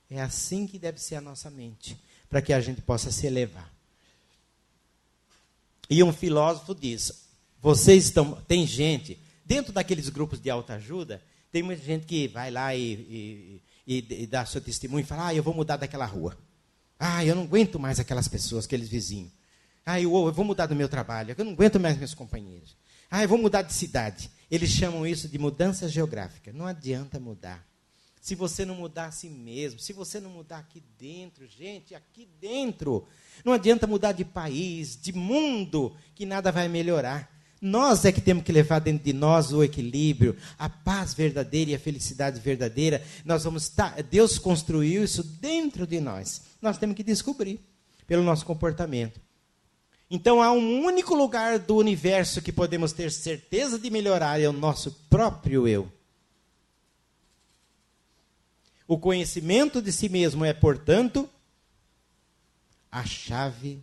É assim que deve ser a nossa mente, para que a gente possa se elevar. E um filósofo diz: tem gente, dentro daqueles grupos de autoajuda, tem muita gente que vai lá e dá seu testemunho e fala: eu vou mudar daquela rua. Eu não aguento mais aquelas pessoas, aqueles vizinhos. Eu vou mudar do meu trabalho, eu não aguento mais meus companheiros. Ah, eu vou mudar de cidade. Eles chamam isso de mudança geográfica. Não adianta mudar. Se você não mudar a si mesmo, se você não mudar aqui dentro, gente, aqui dentro, não adianta mudar de país, de mundo, que nada vai melhorar. Nós é que temos que levar dentro de nós o equilíbrio, a paz verdadeira e a felicidade verdadeira. Deus construiu isso dentro de nós. Nós temos que descobrir pelo nosso comportamento. Então, há um único lugar do universo que podemos ter certeza de melhorar, é o nosso próprio eu. O conhecimento de si mesmo é, portanto, a chave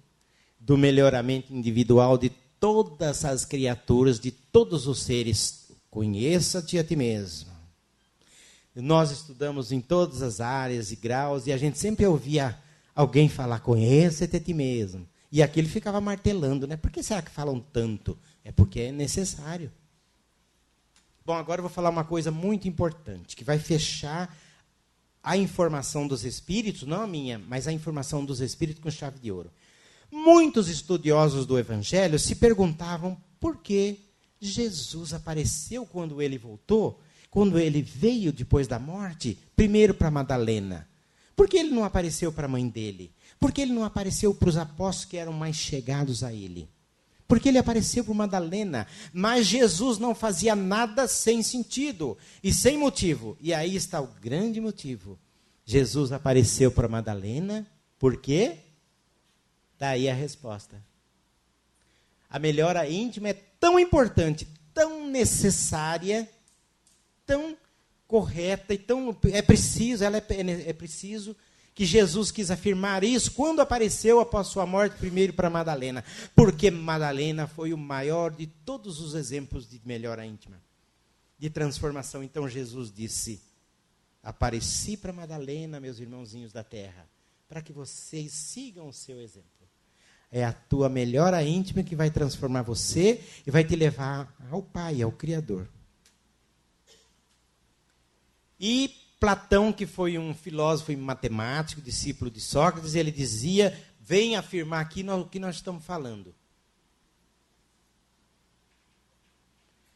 do melhoramento individual de todas as criaturas, de todos os seres. Conheça-te a ti mesmo. Nós estudamos em todas as áreas e graus, e a gente sempre ouvia alguém falar, conheça-te a ti mesmo. E aqui ele ficava martelando, né? Por que será que falam tanto? É porque é necessário. Bom, agora eu vou falar uma coisa muito importante, que vai fechar a informação dos espíritos, não a minha, mas a informação dos espíritos com chave de ouro. Muitos estudiosos do Evangelho se perguntavam por que Jesus apareceu quando ele voltou, quando ele veio depois da morte, primeiro para Madalena. Por que ele não apareceu para a mãe dele? Por que ele não apareceu para os apóstolos que eram mais chegados a ele? Por que ele apareceu para Madalena? Mas Jesus não fazia nada sem sentido e sem motivo. E aí está o grande motivo. Jesus apareceu para Madalena, por quê? Daí a resposta. A melhora íntima é tão importante, tão necessária, tão correta e tão é preciso que Jesus quis afirmar isso quando apareceu após sua morte primeiro para Madalena, porque Madalena foi o maior de todos os exemplos de melhora íntima, de transformação. Então Jesus disse: apareci para Madalena, meus irmãozinhos da terra, para que vocês sigam o seu exemplo. É a tua melhora íntima que vai transformar você e vai te levar ao Pai, ao Criador. E Platão, que foi um filósofo e matemático, discípulo de Sócrates, ele dizia, vem afirmar aqui o que nós estamos falando.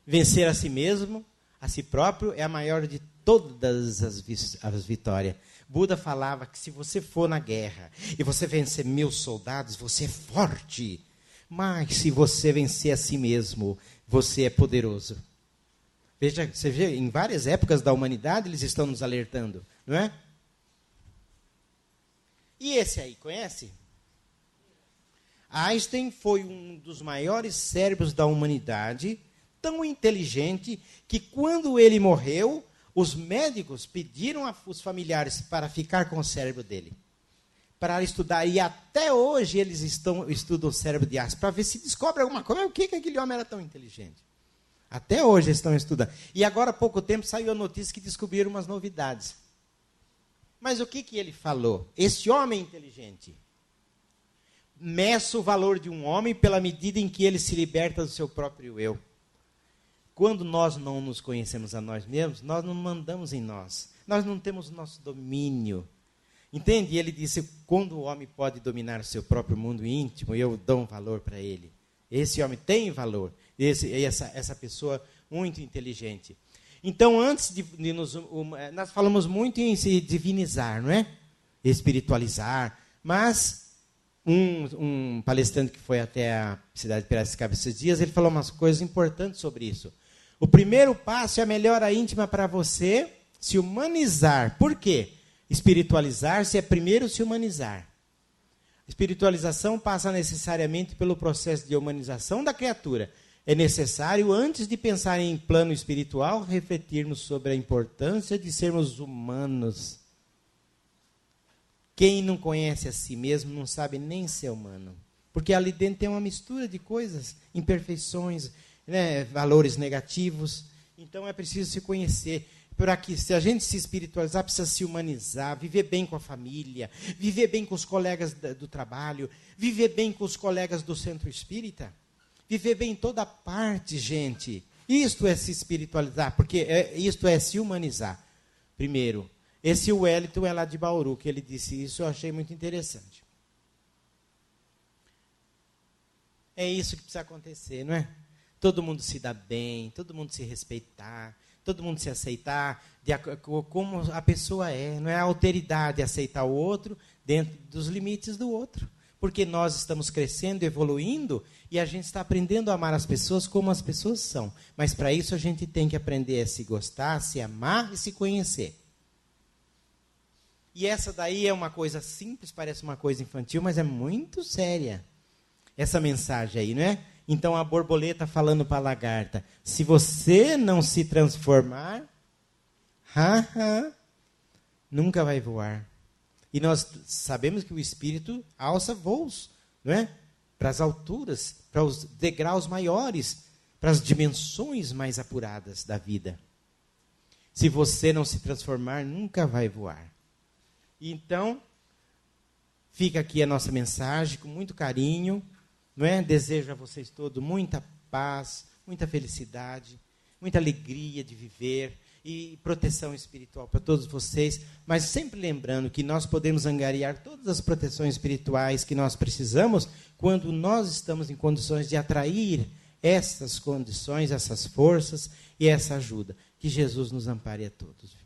Vencer a si mesmo, a si próprio, é a maior de todas as vitórias. Buda falava que se você for na guerra e você vencer 1000 soldados, você é forte. Mas se você vencer a si mesmo, você é poderoso. Veja, você vê, em várias épocas da humanidade, eles estão nos alertando, não é? E esse aí, conhece? Einstein foi um dos maiores cérebros da humanidade, tão inteligente, que quando ele morreu, os médicos pediram aos familiares para ficar com o cérebro dele, para estudar. E até hoje eles estudam o cérebro de Einstein, para ver se descobre alguma coisa. Mas o que aquele homem era tão inteligente? Até hoje eles estão estudando. E agora, há pouco tempo, saiu a notícia que descobriram umas novidades. Mas o que ele falou? Este homem inteligente meça o valor de um homem pela medida em que ele se liberta do seu próprio eu. Quando nós não nos conhecemos a nós mesmos, nós não mandamos em nós. Nós não temos o nosso domínio. Entende? E ele disse, quando o homem pode dominar o seu próprio mundo íntimo, eu dou um valor para ele. Esse homem tem valor. Essa pessoa muito inteligente. Então, antes de nós falamos muito em se divinizar, não é? Espiritualizar. Mas um palestrante que foi até a cidade de Piracicaba esses dias, ele falou umas coisas importantes sobre isso. O primeiro passo é a melhora íntima para você se humanizar. Por quê? Espiritualizar-se é primeiro se humanizar. Espiritualização passa necessariamente pelo processo de humanização da criatura. É necessário, antes de pensar em plano espiritual, refletirmos sobre a importância de sermos humanos. Quem não conhece a si mesmo não sabe nem ser humano. Porque ali dentro tem uma mistura de coisas, imperfeições, né, valores negativos. Então é preciso se conhecer. Por aqui, se a gente se espiritualizar, precisa se humanizar, viver bem com a família, viver bem com os colegas do trabalho, viver bem com os colegas do centro espírita, viver bem em toda parte, gente. Isto é se espiritualizar, porque isto é se humanizar. Primeiro, esse Wellington é lá de Bauru, que ele disse isso, eu achei muito interessante. É isso que precisa acontecer, não é? todo mundo se dar bem, todo mundo se respeitar, todo mundo se aceitar como a pessoa é. Não é a alteridade aceitar o outro dentro dos limites do outro. Porque nós estamos crescendo, evoluindo, e a gente está aprendendo a amar as pessoas como as pessoas são. Mas para isso a gente tem que aprender a se gostar, a se amar e se conhecer. E essa daí é uma coisa simples, parece uma coisa infantil, mas é muito séria. Essa mensagem aí, não é? Então a borboleta falando para a lagarta, se você não se transformar, nunca vai voar. E nós sabemos que o espírito alça voos, não é? Para as alturas, para os degraus maiores, para as dimensões mais apuradas da vida. Se você não se transformar, nunca vai voar. Então, fica aqui a nossa mensagem com muito carinho, não é? Desejo a vocês todos muita paz, muita felicidade, muita alegria de viver e proteção espiritual para todos vocês, mas sempre lembrando que nós podemos angariar todas as proteções espirituais que nós precisamos quando nós estamos em condições de atrair essas condições, essas forças e essa ajuda. Que Jesus nos ampare a todos.